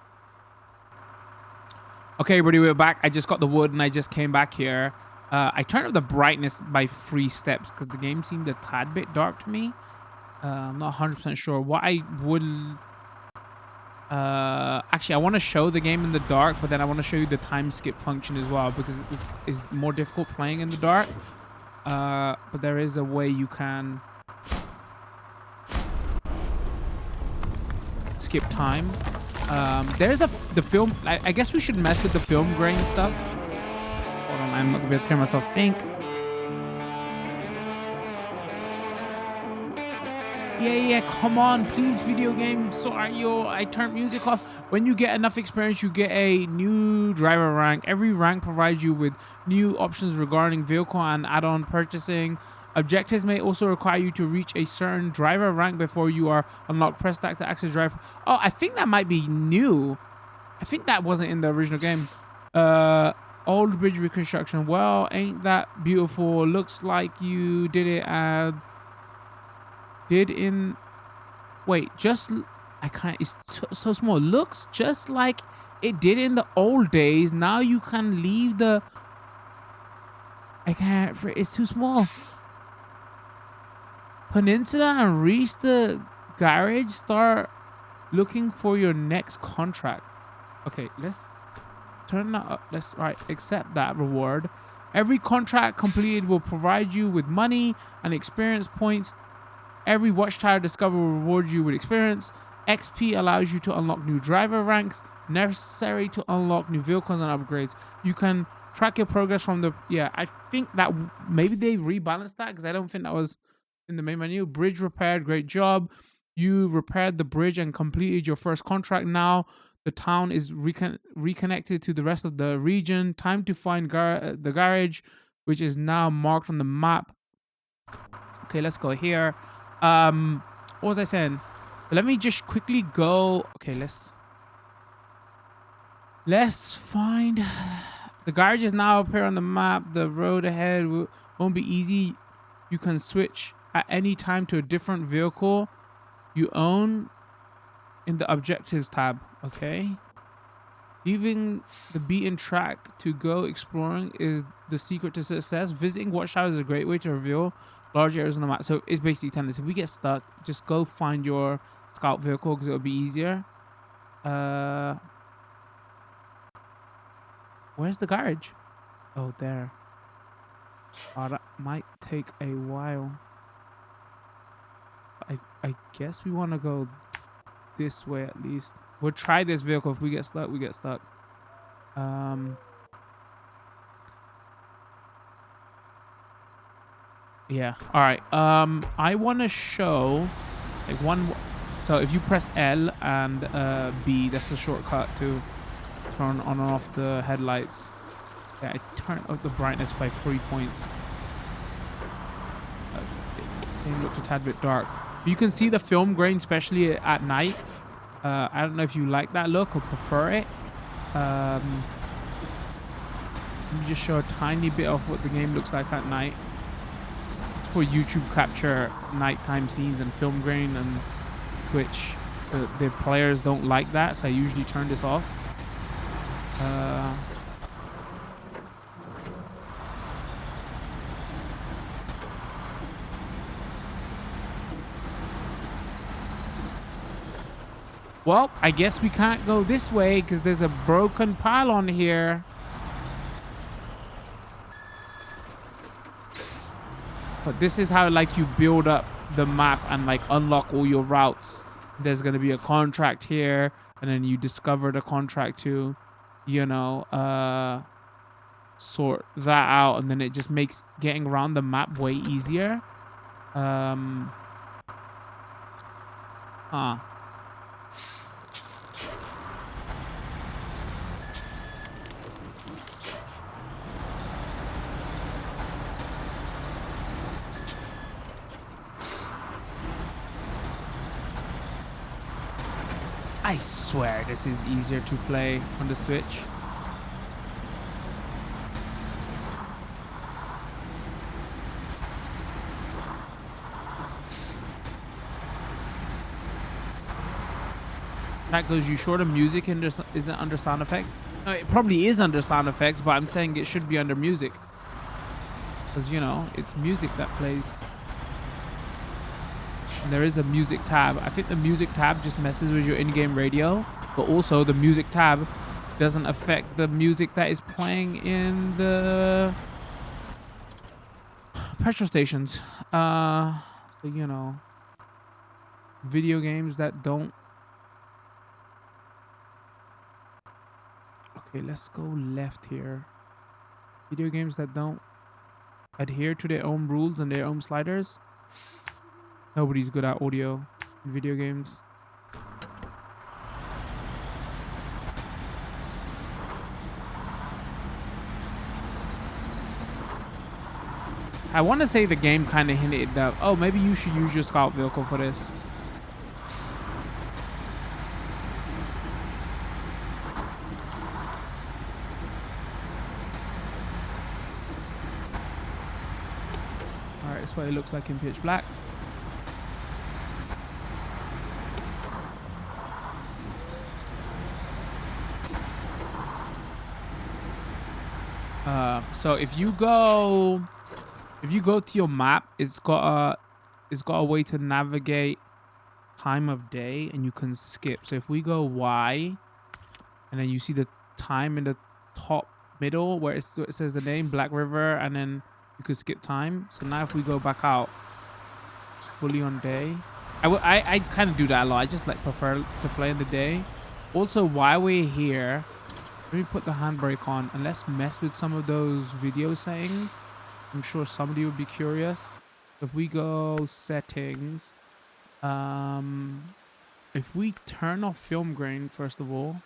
[SPEAKER 1] Okay, everybody, we're back. I just got the wood and I just came back here. I turned up the brightness by 3 steps because the game seemed a tad bit dark to me. I'm not 100% sure. What I would... actually, I want to show the game in the dark, but then I want to show you the time skip function as well, because it's more difficult playing in the dark. But there is a way you can skip time. There's the film. I guess we should mess with the film grain stuff. Hold on, I'm not gonna be able to hear myself think. Yeah, come on, please, video game. Sorry, I turned music off. When you get enough experience, you get a new driver rank. Every rank provides you with new options regarding vehicle and add-on purchasing. Objectives may also require you to reach a certain driver rank before you are unlocked. Press that to access driver. Oh, I think that might be new. I think that wasn't in the original game. Old bridge reconstruction. Well, ain't that beautiful? Looks like you did it did in wait, I can't, it's so small. Looks just like it did in the old days. Now you can leave the I can't, it's too small. Peninsula and reach the garage. Start looking for your next contract. Okay, let's turn that up. Let's accept that reward. Every contract completed will provide you with money and experience points. Every watchtower discovered will reward you with experience. XP allows you to unlock new driver ranks necessary to unlock new vehicles and upgrades. You can track your progress from the I think that maybe they rebalanced that, because I don't think that was in the main menu. Bridge repaired, great job. You repaired the bridge and completed your first contract. Now the town is reconnected to the rest of the region. Time to find the garage, which is now marked on the map. Okay, let's go here. What was I saying? Let me just quickly go. Okay, let's find the garage is now appear on the map. The road ahead won't be easy. You can switch at any time to a different vehicle you own in the objectives tab. Okay. Leaving the beaten track to go exploring is the secret to success. Visiting watchtowers is a great way to reveal large areas on the map. So it's basically telling us if we get stuck, just go find your scout vehicle, because it'll be easier. Where's the garage? Oh, there. Oh, that might take a while. I guess we want to go this way at least. We'll try this vehicle. If we get stuck, we get stuck. Yeah. All right. I want to show like one. So if you press L and B, that's the shortcut to turn on and off the headlights. Yeah, I turn up the brightness by 3 points. It looks a tad bit dark. You can see the film grain, especially at night. I don't know if you like that look or prefer it. Let me just show a tiny bit of what the game looks like at night. It's for YouTube capture nighttime scenes and film grain, and Twitch. The players don't like that, so I usually turn this off. Well, I guess we can't go this way because there's a broken pylon here. But this is how like you build up the map and like unlock all your routes. There's going to be a contract here, and then you discover the contract to, you know, sort that out, and then it just makes getting around the map way easier. I swear this is easier to play on the Switch. That goes, you sure the music isn't under sound effects? No, it probably is under sound effects, but I'm saying it should be under music. Because, you know, it's music that plays. And there is a music tab. I think the music tab just messes with your in-game radio, but also the music tab doesn't affect the music that is playing in the petrol stations. So, you know, video games that don't. Okay, let's go left here. Video games that don't adhere to their own rules and their own sliders. Nobody's good at audio in video games. I want to say the game kind of hinted that, oh, maybe you should use your scout vehicle for this. That's what it looks like in pitch black. So if you go to your map, it's got a way to navigate time of day, and you can skip. So if we go Y, and then you see the time in the top middle where it says the name Black River, and then you could skip time. So now if we go back out, it's fully on day. I kind of do that a lot. I just like prefer to play in the day. Also, while we're here, let me put the handbrake on and let's mess with some of those video settings. I'm sure somebody would be curious. If we go settings, if we turn off film grain first of all,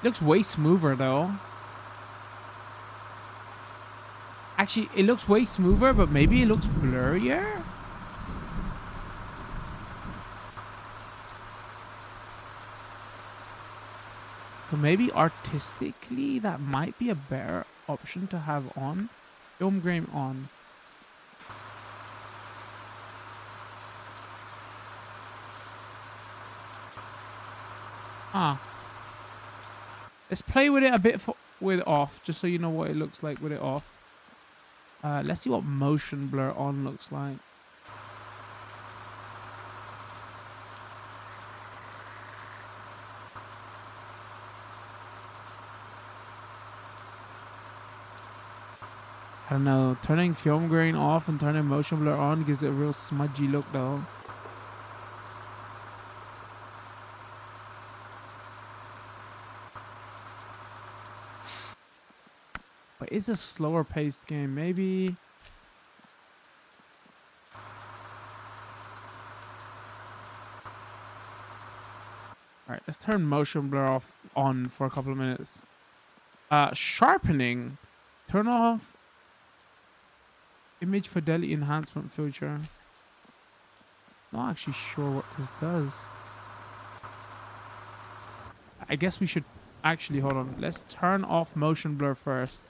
[SPEAKER 1] it looks way smoother though. Actually, it looks way smoother, but maybe it looks blurrier. So maybe artistically, that might be a better option to have on. Film grain on. Let's play with it a bit with it off, just so you know what it looks like with it off. Let's see what motion blur on looks like. I don't know. Turning film grain off and turning motion blur on gives it a real smudgy look though. But it's a slower paced game. Maybe. Alright, let's turn motion blur on for a couple of minutes. Sharpening. Turn off image fidelity enhancement filter. Not actually sure what this does. I guess we should actually hold on. Let's turn off motion blur first.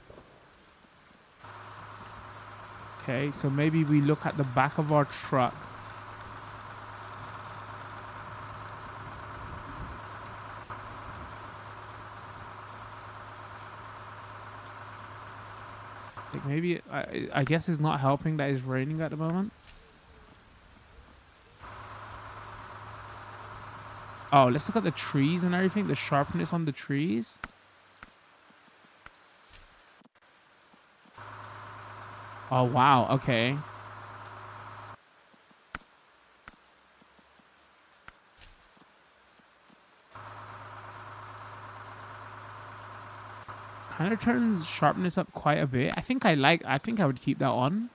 [SPEAKER 1] Okay, so maybe we look at the back of our truck. Like maybe I guess it's not helping that it's raining at the moment. Oh, let's look at the trees and everything. The sharpness on the trees. Oh, wow. Okay. Kind of turns sharpness up quite a bit. I think I would keep that on.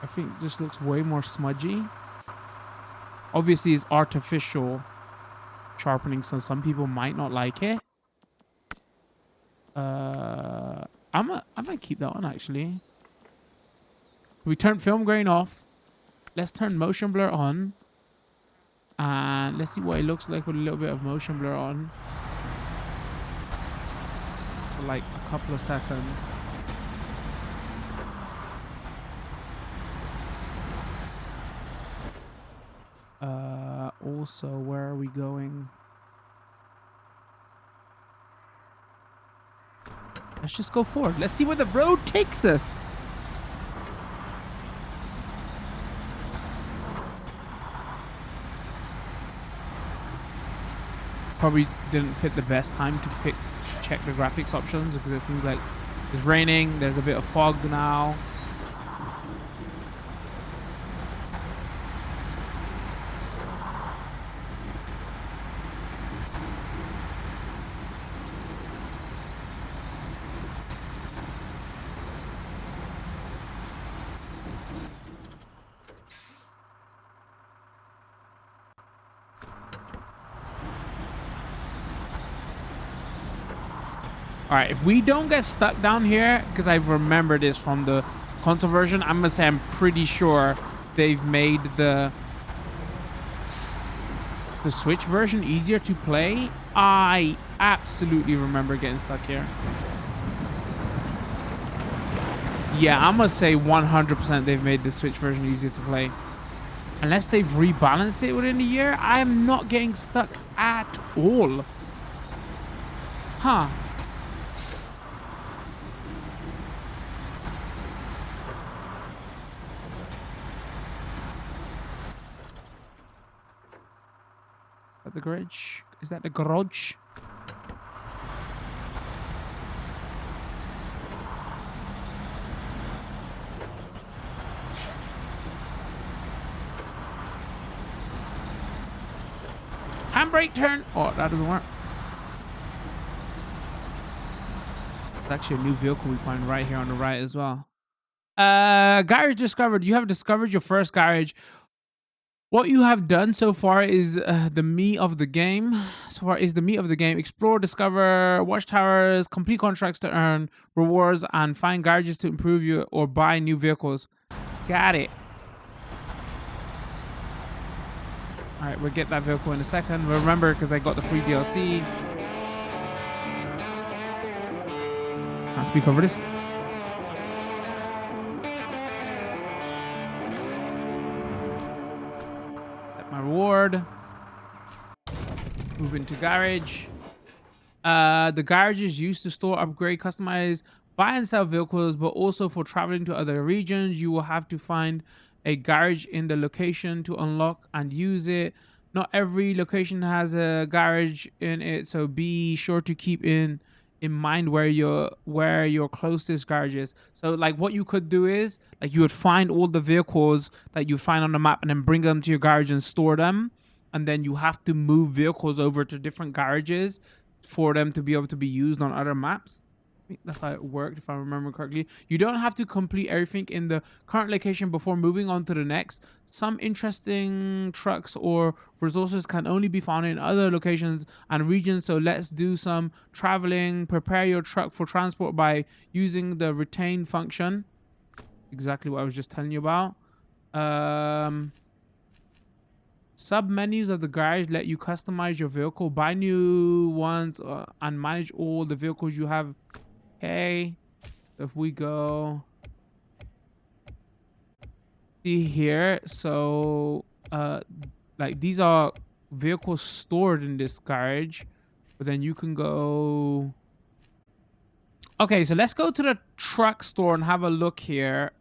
[SPEAKER 1] I think it just looks way more smudgy. Obviously, it's artificial sharpening, so some people might not like it. I might keep that on actually. We turn film grain off. Let's turn motion blur on. And let's see what it looks like with a little bit of motion blur on. For like a couple of seconds. Also, where are we going? Let's just go forward. Let's see where the road takes us. Probably didn't pick the best time to check the graphics options because it seems like it's raining. There's a bit of fog now. All right, if we don't get stuck down here, because I remember this from the console version, I'm gonna say I'm pretty sure they've made the the Switch version easier to play? I absolutely remember getting stuck here. Yeah, I must say 100% they've made the Switch version easier to play. Unless they've rebalanced it within a year, I am not getting stuck at all. Huh. Is that the garage? Is that the garage? Handbrake turn. Oh, that doesn't work. It's actually a new vehicle we find right here on the right as well. Garage discovered. You have discovered your first garage. What you have done so far is the meat of the game. Explore, discover, watchtowers, complete contracts to earn rewards, and find garages to improve you or buy new vehicles. Got it. All right, we'll get that vehicle in a second. Remember, because I got the free DLC. Can't speak over this. Get my reward. Move into garage. The garage is used to store, upgrade, customize, buy and sell vehicles, but also for traveling to other regions. You will have to find a garage in the location to unlock and use it. Not every location has a garage in it, so be sure to keep in mind where your closest garage is. So like what you could do is like you would find all the vehicles that you find on the map and then bring them to your garage and store them, and then you have to move vehicles over to different garages for them to be able to be used on other maps. I think that's how it worked, if I remember correctly. You don't have to complete everything in the current location before moving on to the next. Some interesting trucks or resources can only be found in other locations and regions, so let's do some traveling. Prepare your truck for transport by using the retain function. Exactly what I was just telling you about. Sub-menus of the garage let you customize your vehicle, buy new ones, and manage all the vehicles you have. Okay, if we go see here, so like these are vehicles stored in this garage, but then you can go. Okay, so let's go to the truck store and have a look here.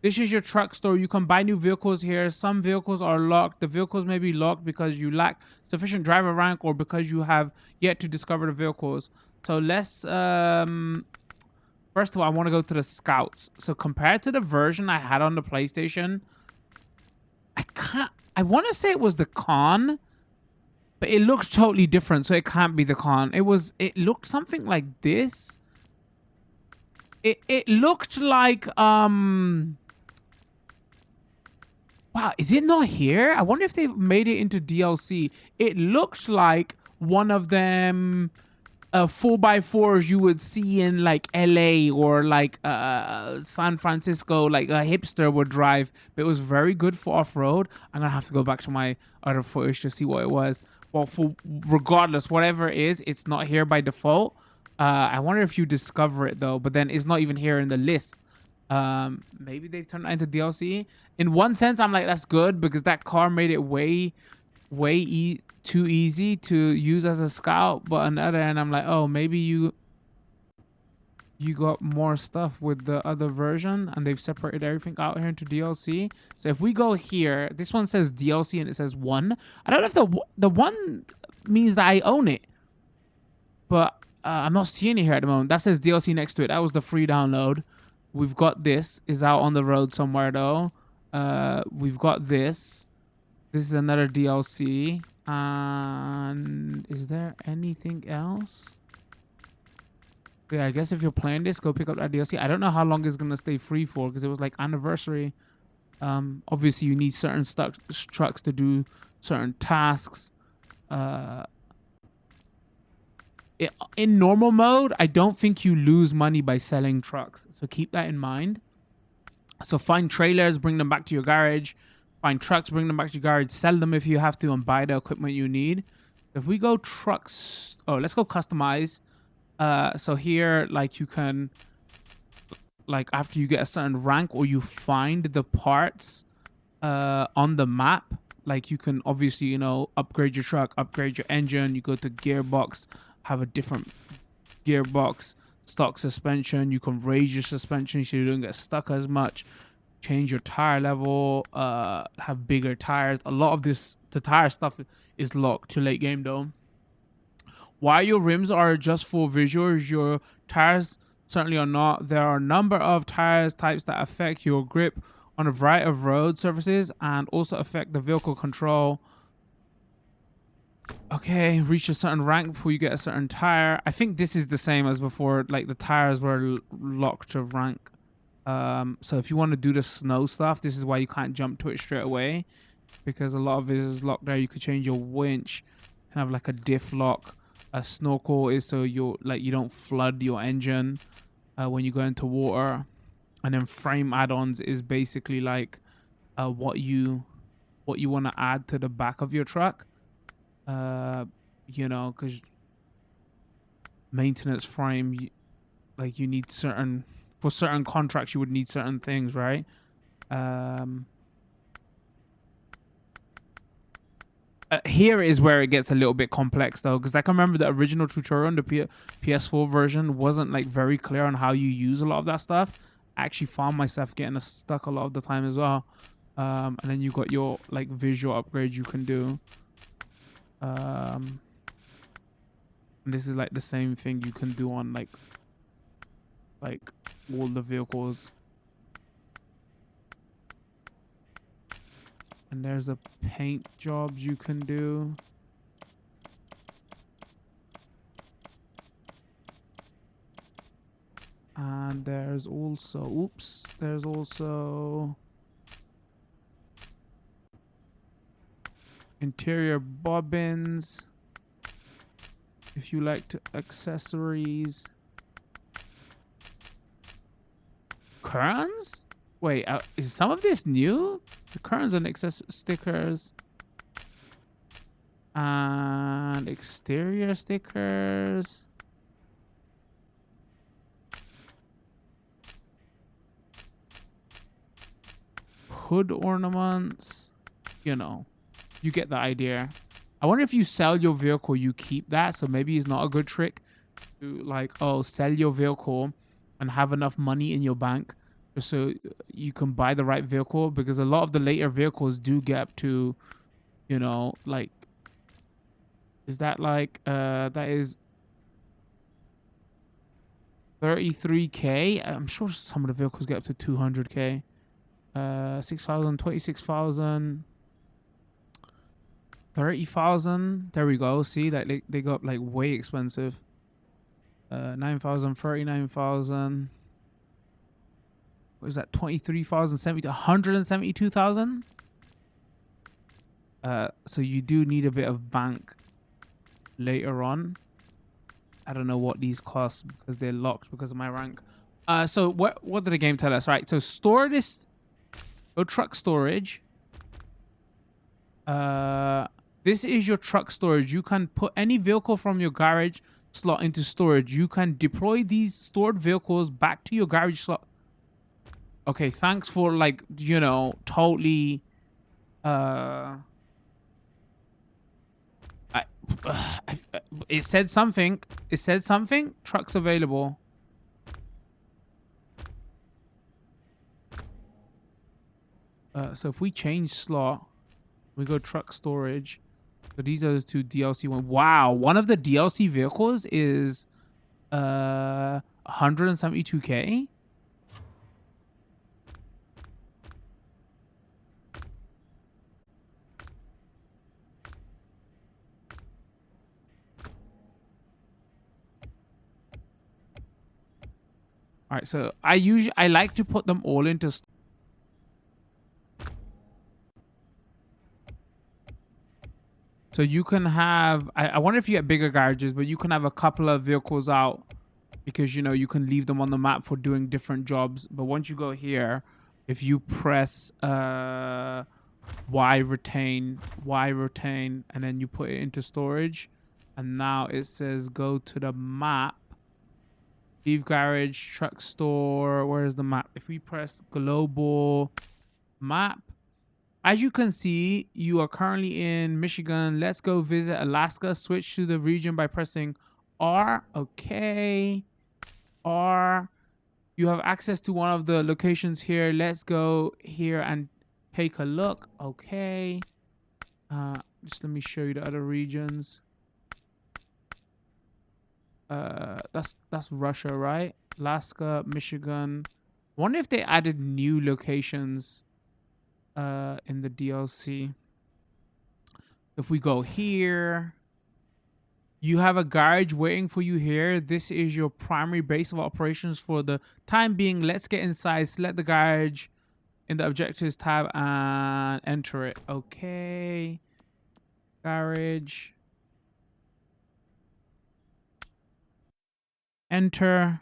[SPEAKER 1] This is your truck store. You can buy new vehicles here. Some vehicles are locked. The vehicles may be locked because you lack sufficient driver rank or because you have yet to discover the vehicles. So let's first of all, I want to go to the scouts. So compared to the version I had on the PlayStation, I want to say it was the con, but it looks totally different, so it can't be the con. It looked something like this. It looked like wow, is it not here? I wonder if they've made it into DLC. It looked like one of them 4x4s you would see in like LA or like San Francisco, like a hipster would drive. But it was very good for off-road. I'm gonna have to go back to my other footage to see what it was. Well, regardless, whatever it is, it's not here by default. I wonder if you discover it though, but then it's not even here in the list. Maybe they've turned that into DLC. In one sense, I'm like, that's good because that car made it way too easy to use as a scout. But on the other end, I'm like, oh, maybe you got more stuff with the other version and they've separated everything out here into DLC. So if we go here, this one says DLC and it says 1. I don't know if the 1 means that I own it, but I'm not seeing it here at the moment. That says DLC next to it. That was the free download. We've got this. Is out on the road somewhere though. We've got this. This is another DLC. And is there anything else? Yeah, I guess if you're playing this, go pick up that DLC. I don't know how long it's gonna stay free for because it was like anniversary. Obviously you need certain trucks to do certain tasks. In normal mode, I don't think you lose money by selling trucks, so keep that in mind. So find trailers, bring them back to your garage. Find trucks, bring them back to your garage, sell them if you have to, and buy the equipment you need. If we go trucks, oh, let's go customize. So here, like you can, like after you get a certain rank or you find the parts on the map, like you can obviously, you know, upgrade your truck, upgrade your engine. You go to gearbox, have a different gearbox, stock suspension. You can raise your suspension so you don't get stuck as much. Change your tire level, have bigger tires. A lot of the tire stuff is locked to late game though. While your rims are just for visuals, your tires certainly are not. There are a number of tires types that affect your grip on a variety of road surfaces and also affect the vehicle control. Okay, reach a certain rank before you get a certain tire. I think this is the same as before, like the tires were locked to rank. So if you want to do the snow stuff, this is why you can't jump to it straight away, because a lot of it is locked there. You could change your winch, kind of like a diff lock. A snorkel is so you don't flood your engine when you go into water. And then frame add-ons is basically like what you want to add to the back of your truck. You know, because maintenance frame, like you need certain, for certain contracts you would need certain things, right? Here is where it gets a little bit complex though, because like I remember the original tutorial on the PS4 version wasn't like very clear on how you use a lot of that stuff. I actually found myself getting stuck a lot of the time as well. And then you got your like visual upgrade you can do. And this is like the same thing you can do on like all the vehicles. And there's a paint job you can do. And there's also, there's also interior bobbins. If you like to accessories. Curtains? Wait, is some of this new? The curtains and stickers. And exterior stickers. Hood ornaments. You know, you get the idea. I wonder if you sell your vehicle, you keep that. So maybe it's not a good trick to like, oh, sell your vehicle and have enough money in your bank just so you can buy the right vehicle, because a lot of the later vehicles do get up to, you know, like, is that like, that is 33K. I'm sure some of the vehicles get up to 200K. 6,000, 26,000, 30,000. There we go. See, like they got like way expensive. 9,000, 39,000. What is that? 23,000, 172,000. So you do need a bit of bank later on. I don't know what these cost because they're locked because of my rank. So what did the game tell us? Right. So store this. Go truck storage. This is your truck storage. You can put any vehicle from your garage slot into storage. You can deploy these stored vehicles back to your garage slot. Okay, thanks for like, you know, totally it said something. It said something. Trucks available. So if we change slot, we go truck storage. So these are the two DLC ones. Wow, one of the DLC vehicles is 172K. All right, so I like to put them all into. So you can have, I wonder if you get bigger garages, but you can have a couple of vehicles out because, you know, you can leave them on the map for doing different jobs. But once you go here, if you press Y retain, and then you put it into storage. And now it says go to the map. Leave garage, truck store. Where's the map? If we press global map, as you can see, you are currently in Michigan. Let's go visit Alaska. Switch to the region by pressing R. Okay. R. You have access to one of the locations here. Let's go here and take a look. Okay. Just let me show you the other regions. That's Russia, right? Alaska, Michigan. Wonder if they added new locations in the DLC. If we go here, you have a garage waiting for you here. This is your primary base of operations for the time being. Let's get inside. Select the garage in the objectives tab and enter it. Okay. Garage. Enter.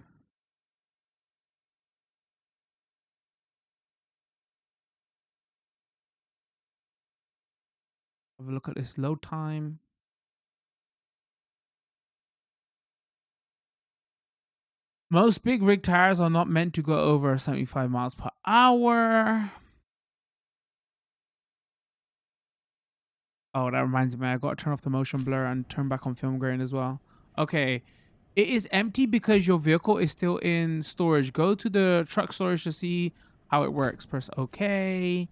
[SPEAKER 1] Have a look at this load time. Most big rig tires are not meant to go over 75 miles per hour. Oh, that reminds me. I got to turn off the motion blur and turn back on film grain as well. Okay. It is empty because your vehicle is still in storage. Go to the truck storage to see how it works. Press OK.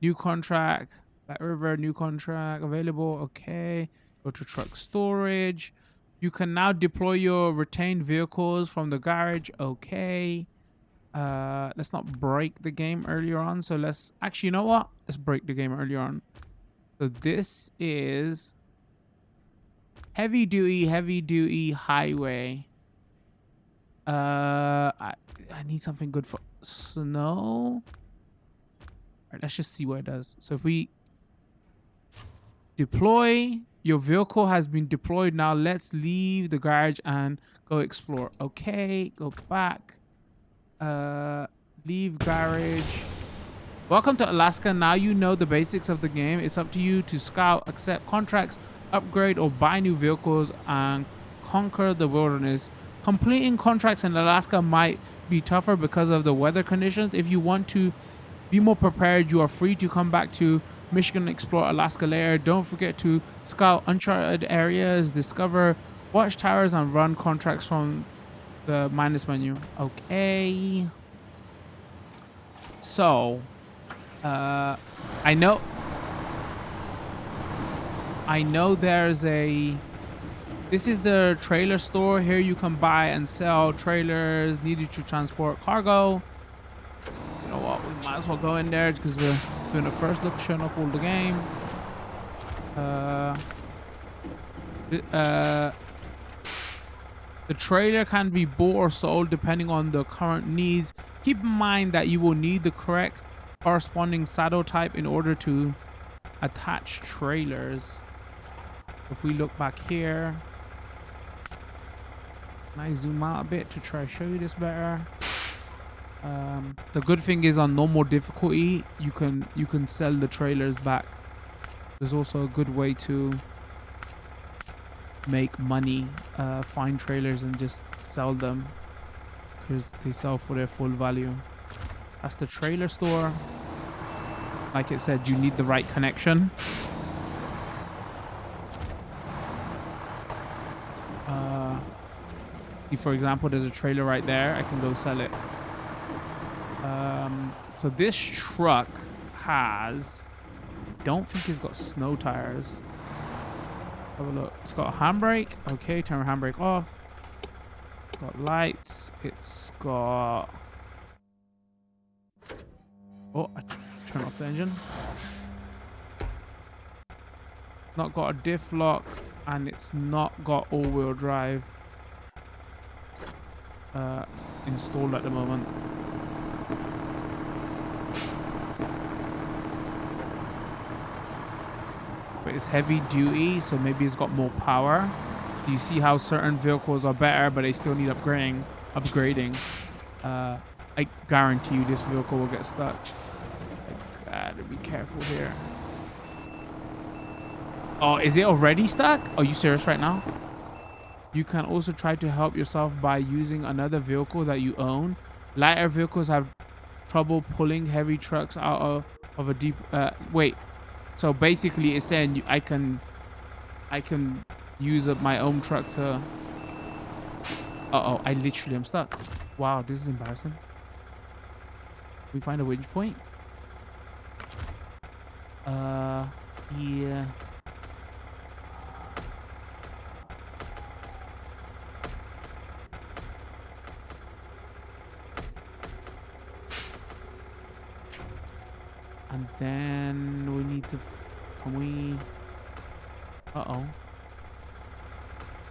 [SPEAKER 1] New contract. Black River, new contract available. Okay. Go to truck storage. You can now deploy your retained vehicles from the garage. Okay. Let's not break the game earlier on. So let's actually, you know what? Let's break the game earlier on. So this is heavy duty highway. I need something good for snow. All right, let's just see what it does. So if we deploy, your vehicle has been deployed. Now let's leave the garage and go explore. Okay, go back. Leave garage. Welcome to Alaska. Now you know the basics of the game. It's up to you to scout, accept contracts, upgrade, or buy new vehicles, and conquer the wilderness. Completing contracts in Alaska might be tougher because of the weather conditions. If you want to be more prepared, you are free to come back to Michigan and explore Alaska later. Don't forget to scout uncharted areas, discover watchtowers, and run contracts from the minus menu. Okay. So I know there's a, this is the trailer store. Here you can buy and sell trailers needed to transport cargo. You know what, we might as well go in there because we're doing the first look, showing off all the game. The trailer can be bought or sold depending on the current needs. Keep in mind that you will need the correct corresponding saddle type in order to attach trailers. If we look back here, can I zoom out a bit to try to show you this better? The good thing is on normal difficulty, you can sell the trailers back. There's also a good way to make money, find trailers and just sell them because they sell for their full value. That's the trailer store. Like it said, you need the right connection. For example, there's a trailer right there. I can go sell it. So this truck has, I don't think it's got snow tires. Have a look. It's got a handbrake. Okay, turn the handbrake off. It's got lights. It's got, oh, I turn off the engine. Not got a diff lock, and it's not got all-wheel drive installed at the moment. But it's heavy duty, so maybe it's got more power. You see how certain vehicles are better, but they still need upgrading. I guarantee you this vehicle will get stuck. I gotta be careful here. Oh, is it already stuck? Are you serious right now? You can also try to help yourself by using another vehicle that you own. Lighter vehicles have trouble pulling heavy trucks out of a deep... wait. So basically it's saying I can use my own truck to... Uh-oh, I literally am stuck. Wow, this is embarrassing. We find a winch point? Yeah. And then we need to... Can we... Uh-oh.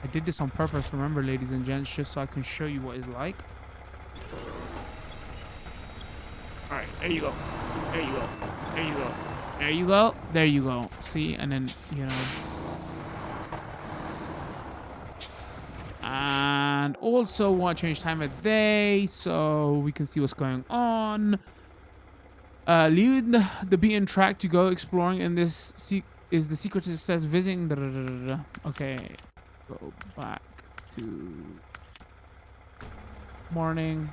[SPEAKER 1] I did this on purpose, remember, ladies and gents, just so I can show you what it's like. Alright, there you go. There you go. There you go. There you go. There you go. See? And then, you know... And also want to change time of day so we can see what's going on. Leave the beaten track to go exploring in this is the secret to success visiting. Okay, go back to morning.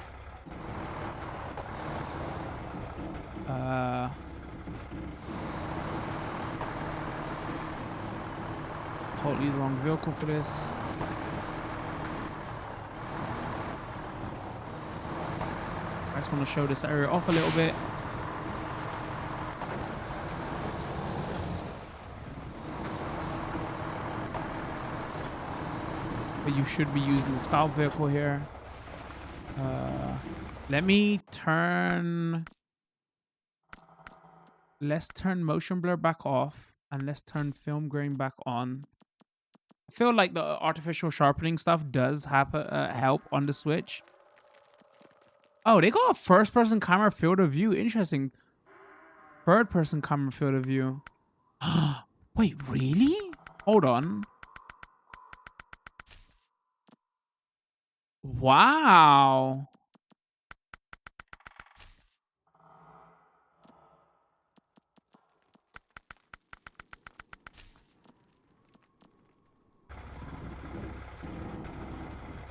[SPEAKER 1] Totally the wrong vehicle for this. I just want to show this area off a little bit. But you should be using the scout vehicle here. Let me turn... Let's turn motion blur back off. And let's turn film grain back on. I feel like the artificial sharpening stuff does have help on the Switch. Oh, they got a first-person camera field of view. Interesting. Third-person camera field of view. Wait, really? Hold on. Wow.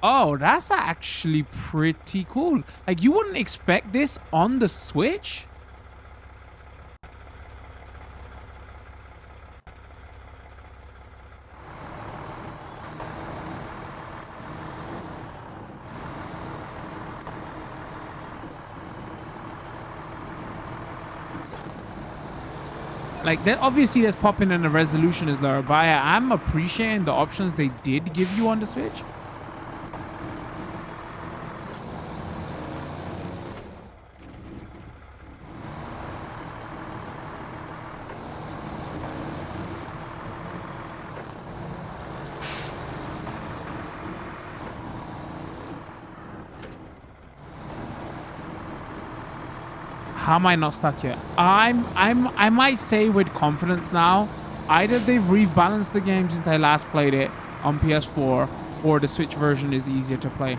[SPEAKER 1] Oh, that's actually pretty cool. Like, you wouldn't expect this on the Switch? Like, that obviously that's popping and the resolution is lower, but I'm appreciating the options they did give you on the Switch. How am I not stuck yet? I might say with confidence now, either they've rebalanced the game since I last played it on PS4, or the Switch version is easier to play.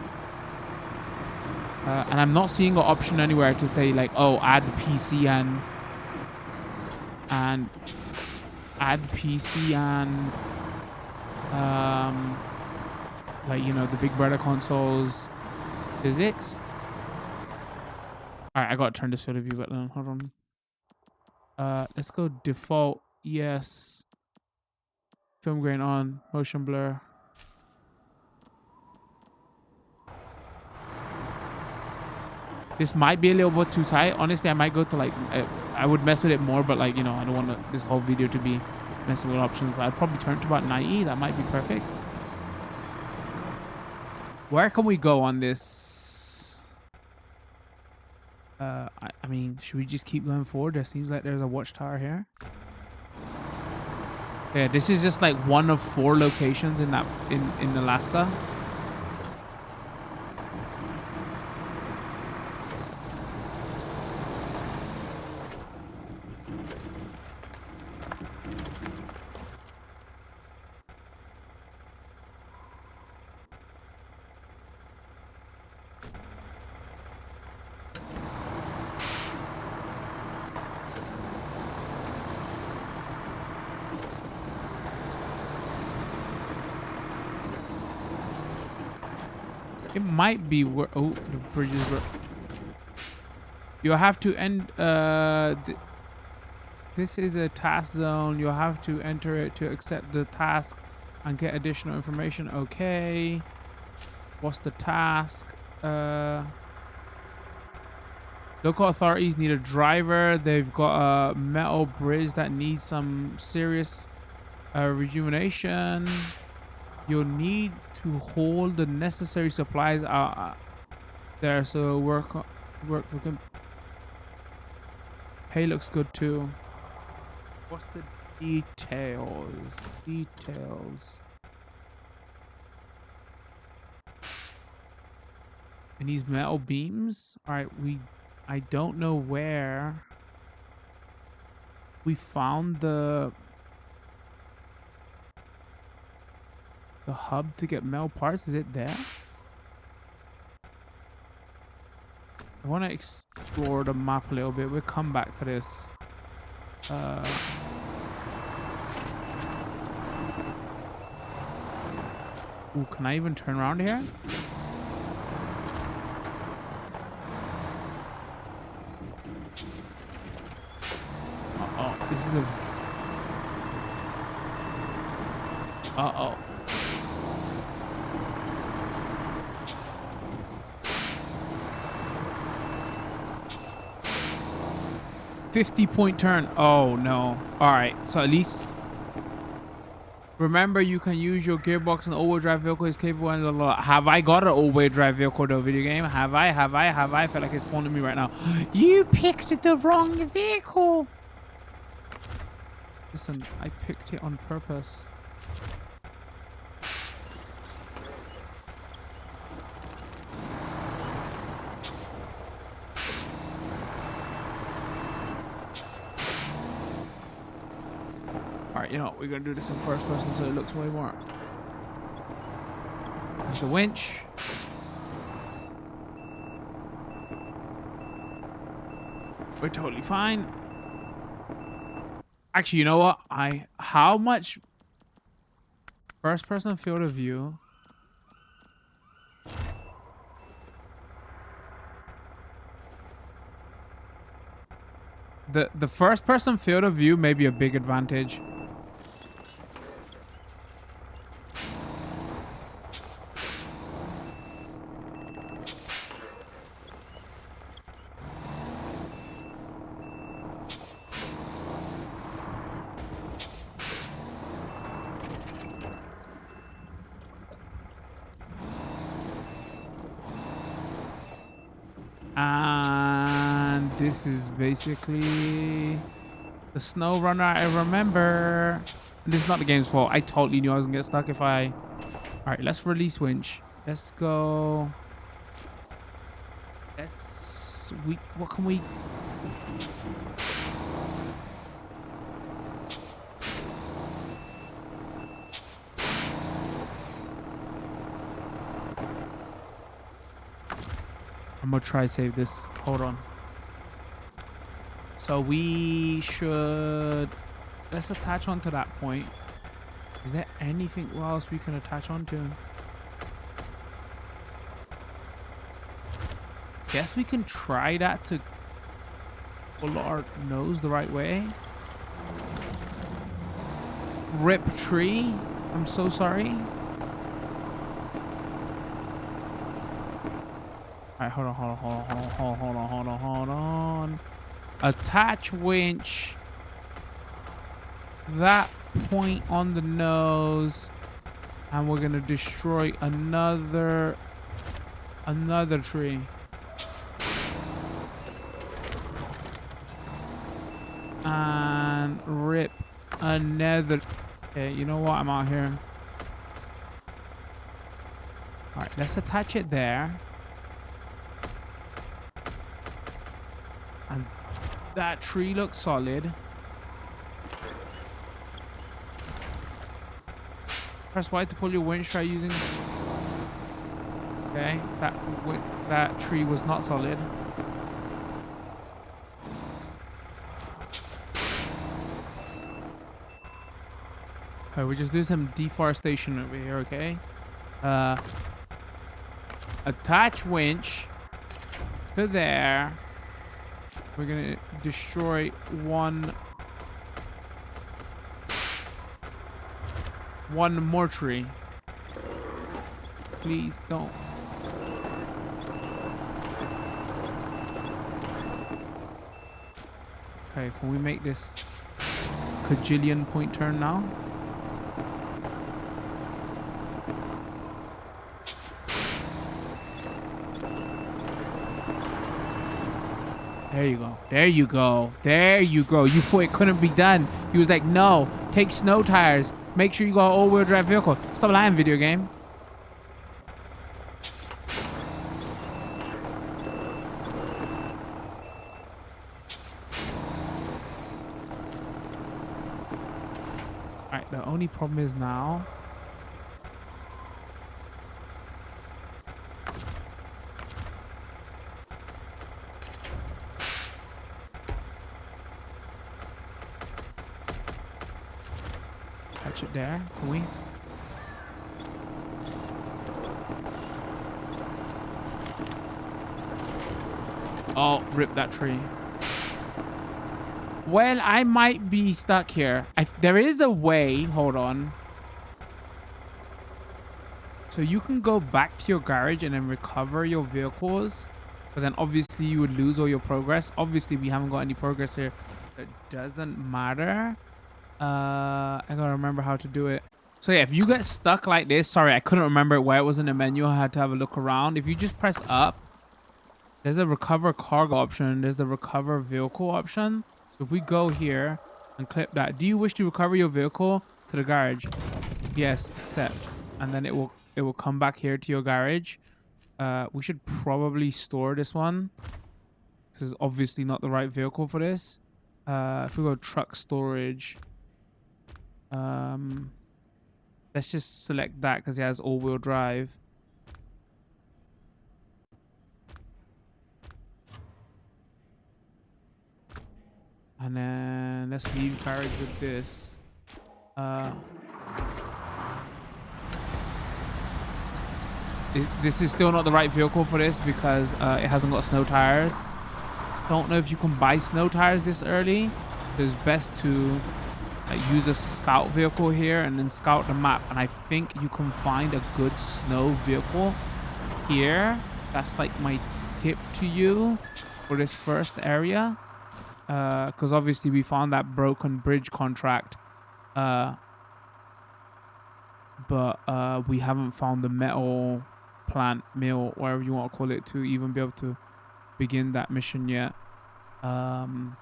[SPEAKER 1] And I'm not seeing an option anywhere to say like, oh, add PC and add PC and like, you know, the Big Brother consoles physics. All right, I gotta turn this field of view, but hold on. Let's go default. Yes. Film grain on. Motion blur. This might be a little bit too tight. Honestly, I might go to like... I would mess with it more, but like, you know, I don't want this whole video to be messing with options. But I'd probably turn to about 90. That might be perfect. Where can we go on this? I mean, should we just keep going forward? There seems like there's a watchtower here. Yeah, this is just like one of 4 locations in that in Alaska. It might be where... Oh, the bridges were... You have to end... this is a task zone. You'll have to enter it to accept the task and get additional information. Okay. What's the task? Local authorities need a driver. They've got a metal bridge that needs some serious rejuvenation. You'll need to hold the necessary supplies out there. So work. We can. Pay looks good too. What's the details? Details. And these metal beams. All right, I don't know where we found the hub to get metal parts. Is it there? I want to explore the map a little bit. We'll come back to this. Ooh, can I even turn around here? Uh-oh, this is a... Uh-oh. .50 turn. Oh no. Alright, so at least remember you can use your gearbox and all-wheel drive vehicle is capable and blah, blah, blah. Have I got an all-wheel drive vehicle though, video game? Have I? I feel like it's taunting me right now. You picked the wrong vehicle. Listen, I picked it on purpose. Alright, you know, we're gonna do this in first person so it looks way more. There's the winch. We're totally fine. Actually, you know what? How much first person field of view? The first person field of view may be a big advantage. And this is basically the SnowRunner I remember. This is not the game's fault. I totally knew I was gonna get stuck if I... Alright, let's release winch. Let's go. What can we... I'm gonna try save this. Hold on. So we should... Let's attach onto that point. Is there anything else we can attach onto? Guess we can try that to pull our nose the right way. Rip tree. I'm so sorry. Alright, hold on. Attach winch. That point on the nose. And we're gonna destroy another tree. And rip another... Okay, you know what? I'm out here. Alright, let's attach it there. And that tree looks solid. Press Y to pull your winch. Try using... Okay, that tree was not solid. We just do some deforestation over here, okay? Attach winch to there. We're gonna destroy one mortuary. Please don't. Okay, can we make this cajillion point turn now? There you go. There you go. There you go. You thought it couldn't be done. He was like, no, take snow tires. Make sure you got an all-wheel drive vehicle. Stop lying, video game. Alright, the only problem is now... Catch it there. Can we? Oh, rip that tree. Well, I might be stuck here. There is a way. Hold on. So you can go back to your garage and then recover your vehicles. But then obviously you would lose all your progress. Obviously, we haven't got any progress here. It doesn't matter. I gotta remember how to do it. So yeah, if you get stuck like this, sorry, I couldn't remember where it was in the menu. I had to have a look around. If you just press up, there's a recover cargo option. There's the recover vehicle option. So if we go here and click that, do you wish to recover your vehicle to the garage? Yes, accept. And then it will come back here to your garage. We should probably store this one. This is obviously not the right vehicle for this. If we go truck storage, let's just select that because it has all-wheel drive. And then let's leave garage with this. This is still not the right vehicle for this because it hasn't got snow tires. Don't know if you can buy snow tires this early. It's best to use a scout vehicle here and then scout the map. And I think you can find a good snow vehicle here. That's like my tip to you for this first area. Because obviously we found that broken bridge contract. But we haven't found the metal plant, mill, whatever you want to call it, to even be able to begin that mission yet. But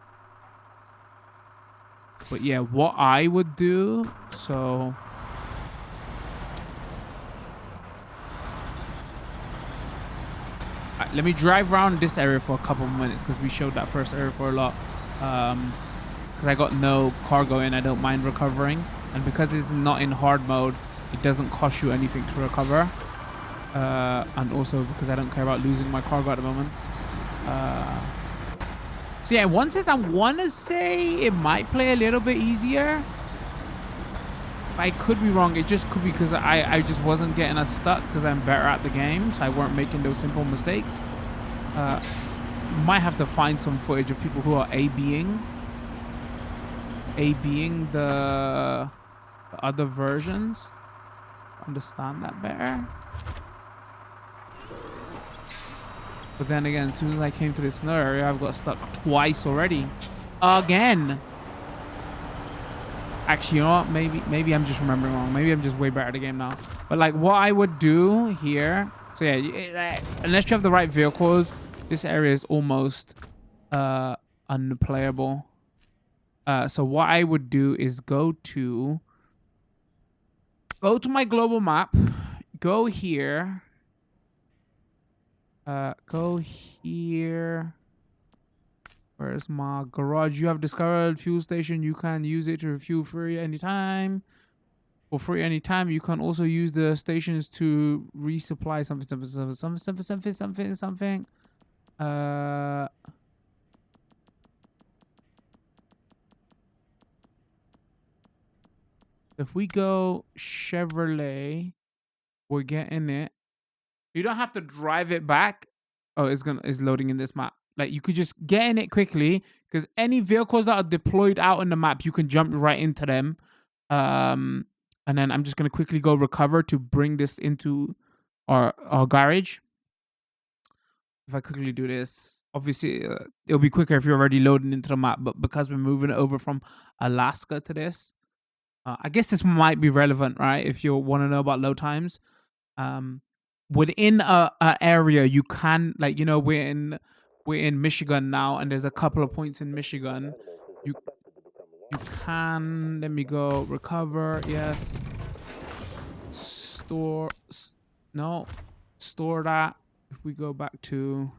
[SPEAKER 1] yeah, what I would do, so let me drive around this area for a couple of minutes because we showed that first area for a lot. Because I got no cargo in, I don't mind recovering, and because this is not in hard mode, it doesn't cost you anything to recover. And also because I don't care about losing my cargo at the moment. So yeah, one says I want to say it might play a little bit easier. I could be wrong. It just could be because I just wasn't getting as stuck because I'm better at the game, so I weren't making those simple mistakes. Might have to find some footage of people who are A-Bing the other versions. Understand that better. But then again, as soon as I came to this snow area, I've got stuck twice already. Again. Actually, you know what? Maybe I'm just remembering wrong. Maybe I'm just way better at the game now. But like what I would do here. So yeah, unless you have the right vehicles, this area is almost unplayable. So what I would do is go to my global map. Go here. Go here. Where's my garage? You have discovered fuel station. You can use it to refuel free anytime. For free anytime. You can also use the stations to resupply something. If we go Chevrolet, we're getting it. You don't have to drive it back. Oh, it's loading in this map. Like you could just get in it quickly because any vehicles that are deployed out in the map, you can jump right into them. Um, and then I'm just gonna quickly go recover to bring this into our garage. If I quickly do this, obviously it'll be quicker if you're already loading into the map. But because we're moving it over from Alaska to this, I guess this might be relevant, right? If you want to know about load times, um, within a area, you can like we're in Michigan now, and there's a couple of points in Michigan. You you can let me go recover. Yes, store. No, store that. If we go back to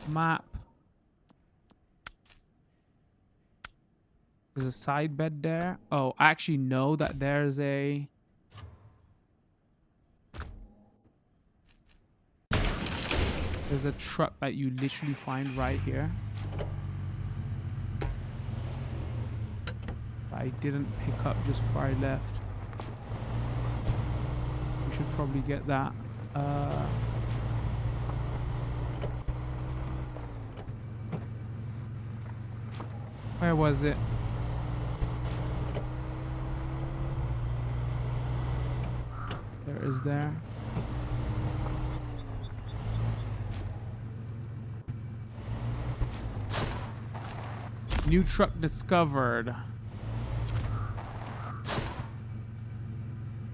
[SPEAKER 1] map, there's a side bed there. Oh, I actually know that there's a truck that you literally find right here. I didn't pick up just before I left. We should probably get that. Where was it? There is there. New truck discovered.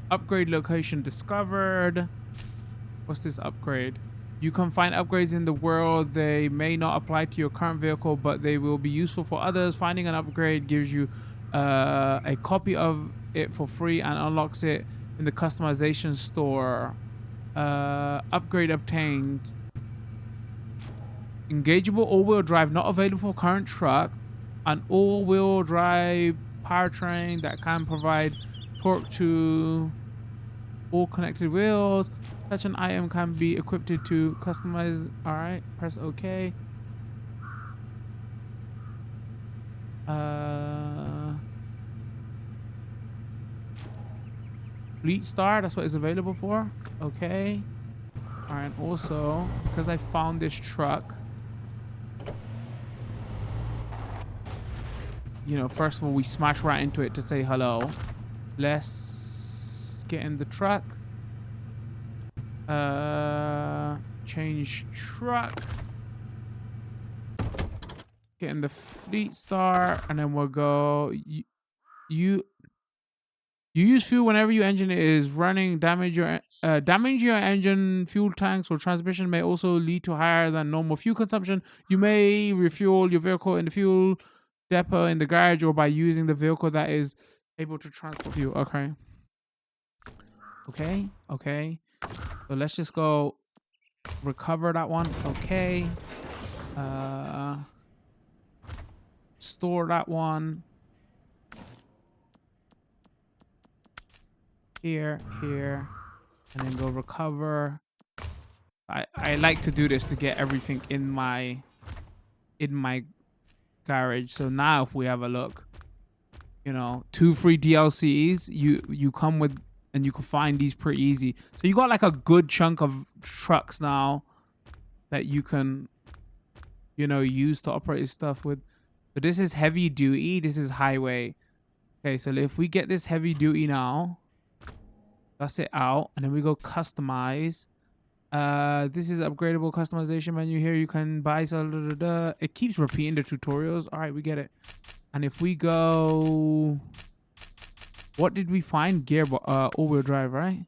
[SPEAKER 1] Upgrade location discovered. What's this upgrade? You can find upgrades in the world. They may not apply to your current vehicle, but they will be useful for others. Finding an upgrade gives you a copy of it for free and unlocks it in the customization store. Upgrade obtained. Engageable all-wheel drive not available for current truck. An all-wheel drive powertrain that can provide torque to all connected wheels. Such an item can be equipped to customize. All right, press OK. Fleet Star, that's what it's available for. Okay. All right, also because I found this truck, first of all, we smash right into it to say hello. Let's get in the truck. Change truck. Get in the Fleet Star, and then we'll go. You use fuel whenever your engine is running. Damage your engine, fuel tanks, or transmission may also lead to higher than normal fuel consumption. You may refuel your vehicle in the fuel depot in the garage or by using the vehicle that is able to transport fuel. Okay. So let's just go recover that one. Okay. Store that one. Here, and then go recover. I like to do this to get everything in my garage. So now if we have a look, 2 free DLCs you come with, and you can find these pretty easy. So you got like a good chunk of trucks now that you can use to operate stuff with. So this is heavy duty, this is highway. Okay, so if we get this heavy duty now, that's it out, and then we go customize. This is upgradable customization menu. Here you can buy it keeps repeating the tutorials. All right, we get it. And if we go, what did we find? All-wheel drive, right?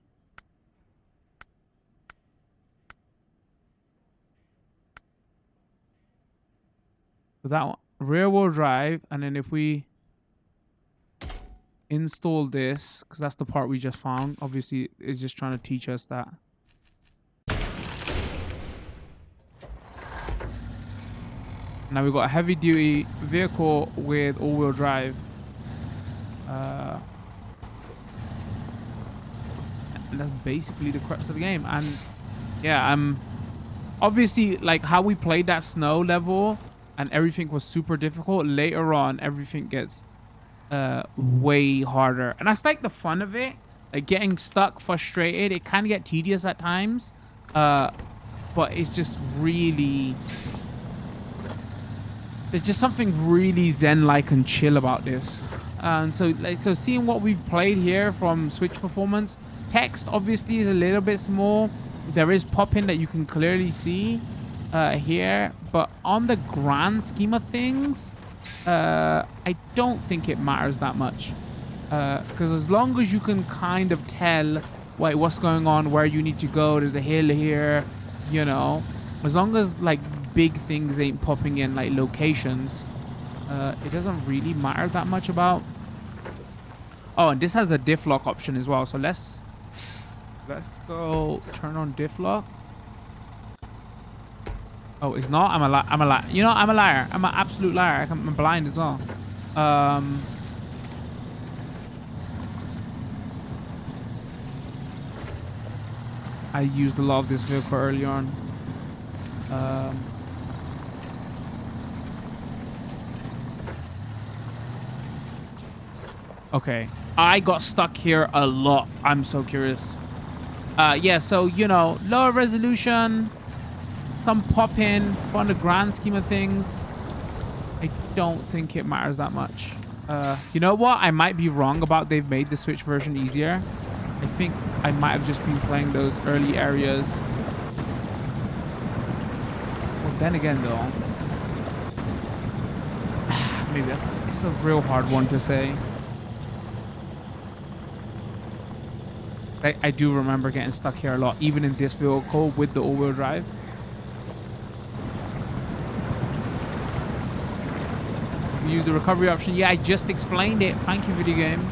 [SPEAKER 1] So that one, rear-wheel drive, and then if we install this, because that's the part we just found. Obviously, it's just trying to teach us that. Now we've got a heavy-duty vehicle with all-wheel drive. And that's basically the crux of the game. And yeah, obviously, like how we played that snow level and everything was super difficult. Later on, everything gets way harder, and that's like the fun of it. Like getting stuck, frustrated. It can get tedious at times. But it's just really... There's just something really zen-like and chill about this. And so seeing what we've played here from Switch performance, text obviously is a little bit small. There is pop-in that you can clearly see here. But on the grand scheme of things, I don't think it matters that much. Because as long as you can kind of tell what's going on, where you need to go, there's a hill here, you know, as long as like big things ain't popping in like locations, it doesn't really matter that much about. Oh, and this has a diff lock option as well, so let's go turn on diff lock. Oh, it's not. I'm a liar. You know, I'm a liar. I'm an absolute liar. I'm blind as well. I used a lot of this vehicle early on. Okay, I got stuck here a lot. I'm so curious. Yeah, so, you know, lower resolution, some pop-in, but on the grand scheme of things, I don't think it matters that much. You know what? I might be wrong about they've made the Switch version easier. I think I might have just been playing those early areas. Well, then again, though, maybe it's a real hard one to say. I do remember getting stuck here a lot, even in this vehicle with the all-wheel drive. Use the recovery option. Yeah, I just explained it. Thank you, video game.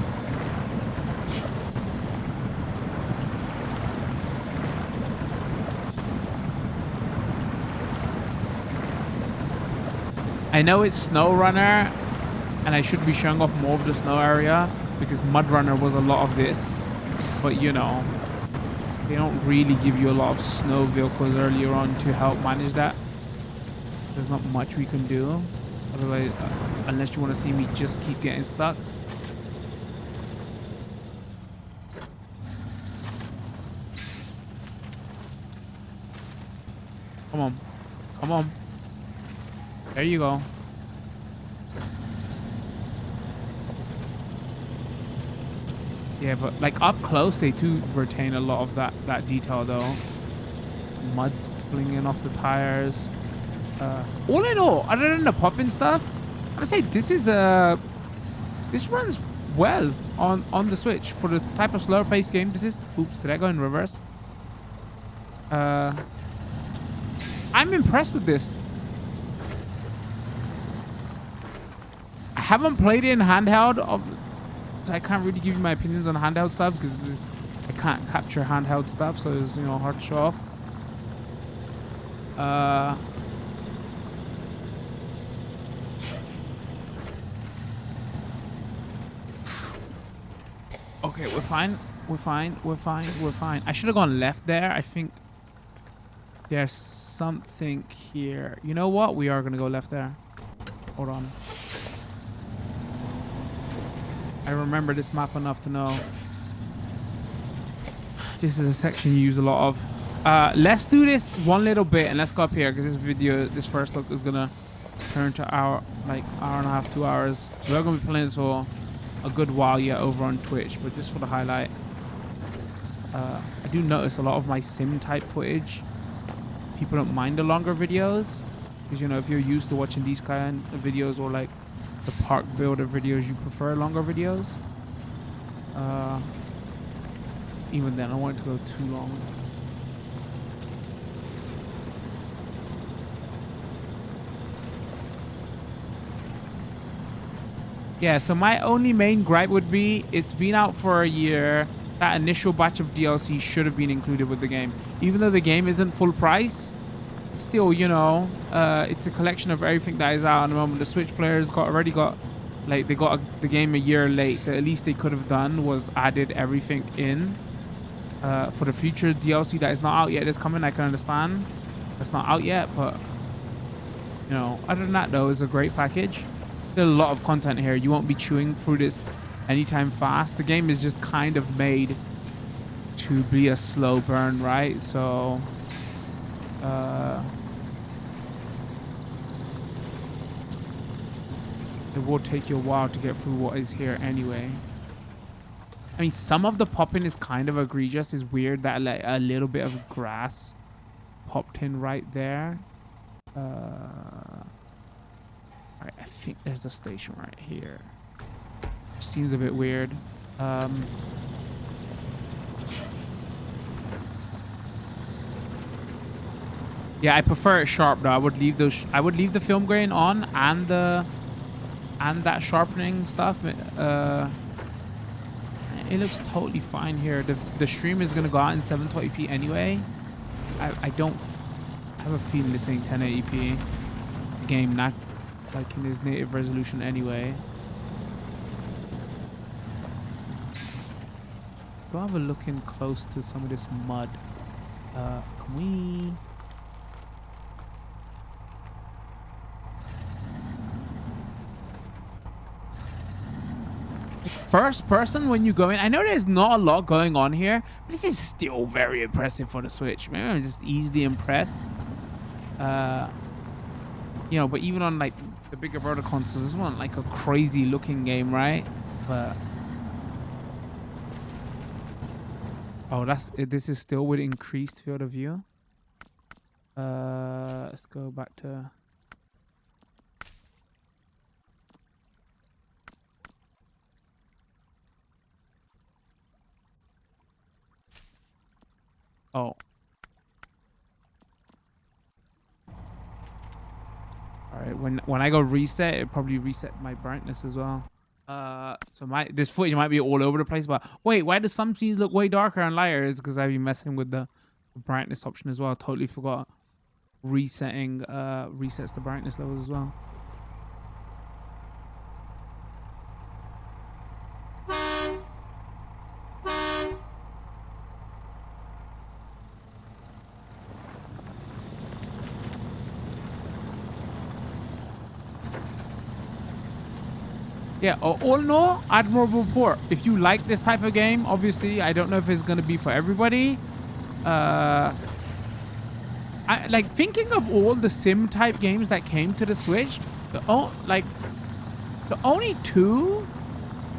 [SPEAKER 1] I know it's SnowRunner, and I should be showing off more of the snow area because MudRunner was a lot of this. But, you know, they don't really give you a lot of snow vehicles earlier on to help manage that. There's not much we can do. Otherwise, unless you want to see me just keep getting stuck. Come on. Come on. There you go. Yeah, but like up close, they do retain a lot of that detail though. Mud flinging off the tires. All in all, other than the pop-in stuff, I'd say this runs well on the Switch for the type of slower paced game this is. Oops, did I go in reverse? I'm impressed with this. I haven't played it in handheld. So I can't really give you my opinions on handheld stuff because I can't capture handheld stuff, so it's, you know, hard to show off. Okay, we're fine. We're fine. We're fine. We're fine. I should have gone left there. I think there's something here. You know what? We are gonna go left there. Hold on. I remember this map enough to know. This is a section you use a lot of. Let's do this one little bit and let's go up here because this first look is gonna turn to hour and a half, 2 hours. We're gonna be playing this for a good while yet over on Twitch, but just for the highlight. I do notice a lot of my sim type footage. People don't mind the longer videos because, you know, if you're used to watching these kind of videos or like the park builder videos, you prefer longer videos. Even then, I don't want it to go too long. Yeah, so my only main gripe would be it's been out for a year. That initial batch of DLC should have been included with the game. Even though the game isn't full price, still, you know, it's a collection of everything that is out at the moment. The Switch players already got the game a year late. The least they could have done was added everything in. For the future DLC that is not out yet is coming, I can understand. That's not out yet, but, you know, other than that, though, it's a great package. There's a lot of content here. You won't be chewing through this anytime fast. The game is just kind of made to be a slow burn, right? So it will take you a while to get through what is here anyway. I mean, some of the popping is kind of egregious. It's weird that like a little bit of grass popped in right there. Alright, I think there's a station right here. Seems a bit weird. Yeah, I prefer it sharp though. I would leave those. I would leave the film grain on and that sharpening stuff. It looks totally fine here. The stream is gonna go out in 720p anyway. I don't have a feeling it's saying 1080p. Game not like in its native resolution anyway. Go have a look in close to some of this mud. Can we? First person when you go in. I know there's not a lot going on here, but this is still very impressive for the Switch. Maybe I'm just easily impressed. You know, but even on like the bigger brother consoles, this one like a crazy looking game, right? But oh, this is still with increased field of view. Let's go back to. Oh. Alright, when I go reset, it probably reset my brightness as well. So this footage might be all over the place, but wait, why do some scenes look way darker and lighter? It's because I've been messing with the brightness option as well. Totally forgot resetting resets the brightness levels as well. Yeah, all in all, admirable port. If you like this type of game, obviously, I don't know if it's going to be for everybody. I like thinking of all the sim type games that came to the Switch. The only two.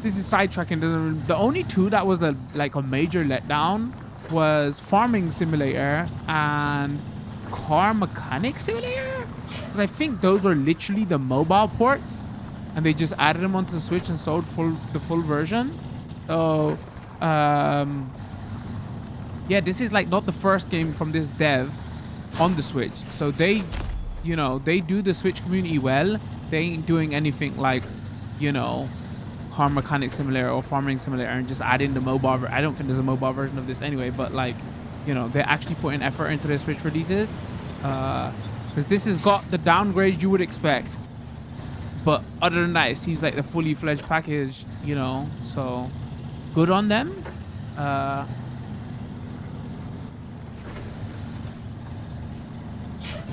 [SPEAKER 1] This is sidetracking. The only two that was a major letdown was Farming Simulator and Car Mechanic Simulator. Because I think those are literally the mobile ports. And they just added them onto the Switch and sold the full version. So, yeah, this is like not the first game from this dev on the Switch. So they, you know, they do the Switch community well. They ain't doing anything like, you know, Car Mechanic Simulator or Farming Simulator and just add in the mobile. I don't think there's a mobile version of this anyway. But like, you know, they're actually putting effort into their Switch releases. Because this has got the downgrades you would expect. But other than that, it seems like the fully fledged package, you know, so good on them.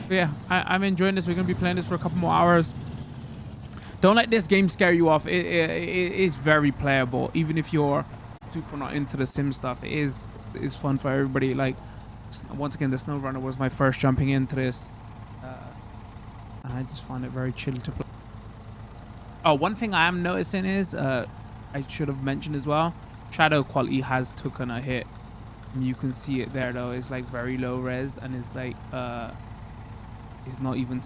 [SPEAKER 1] Yeah, I'm enjoying this. We're going to be playing this for a couple more hours. Don't let this game scare you off. It is very playable. Even if you're super not into the sim stuff, it's fun for everybody. Like, once again, the SnowRunner was my first jumping into this. And I just find it very chill to play. Oh, one thing I am noticing is, I should have mentioned as well, shadow quality has taken a hit. And you can see it there though. It's like very low res and it's like, it's not even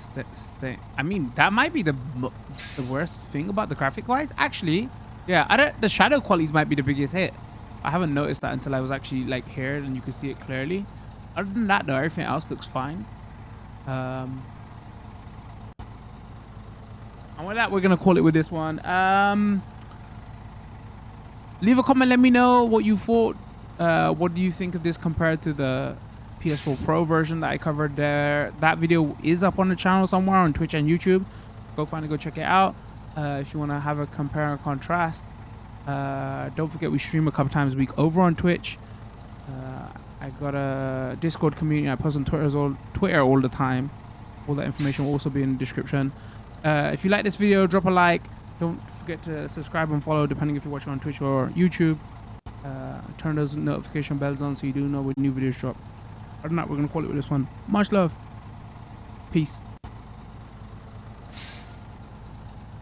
[SPEAKER 1] I mean, that might be the worst thing about the graphic wise. Actually, yeah, the shadow qualities might be the biggest hit. I haven't noticed that until I was actually like here and you can see it clearly. Other than that though, everything else looks fine. And with that, we're gonna call it with this one. Leave a comment. Let me know what you thought. What do you think of this compared to the PS4 Pro version that I covered there? That video is up on the channel somewhere on Twitch and YouTube. Go find it. Go check it out. If you want to have a compare and contrast. Don't forget we stream a couple times a week over on Twitch. I got a Discord community. I post on Twitter all the time. All that information will also be in the description. If you like this video, drop a like. Don't forget to subscribe and follow, depending if you're watching on Twitch or YouTube. Turn those notification bells on so you do know when new videos drop. Other than that, we're gonna call it with this one. Much love. Peace.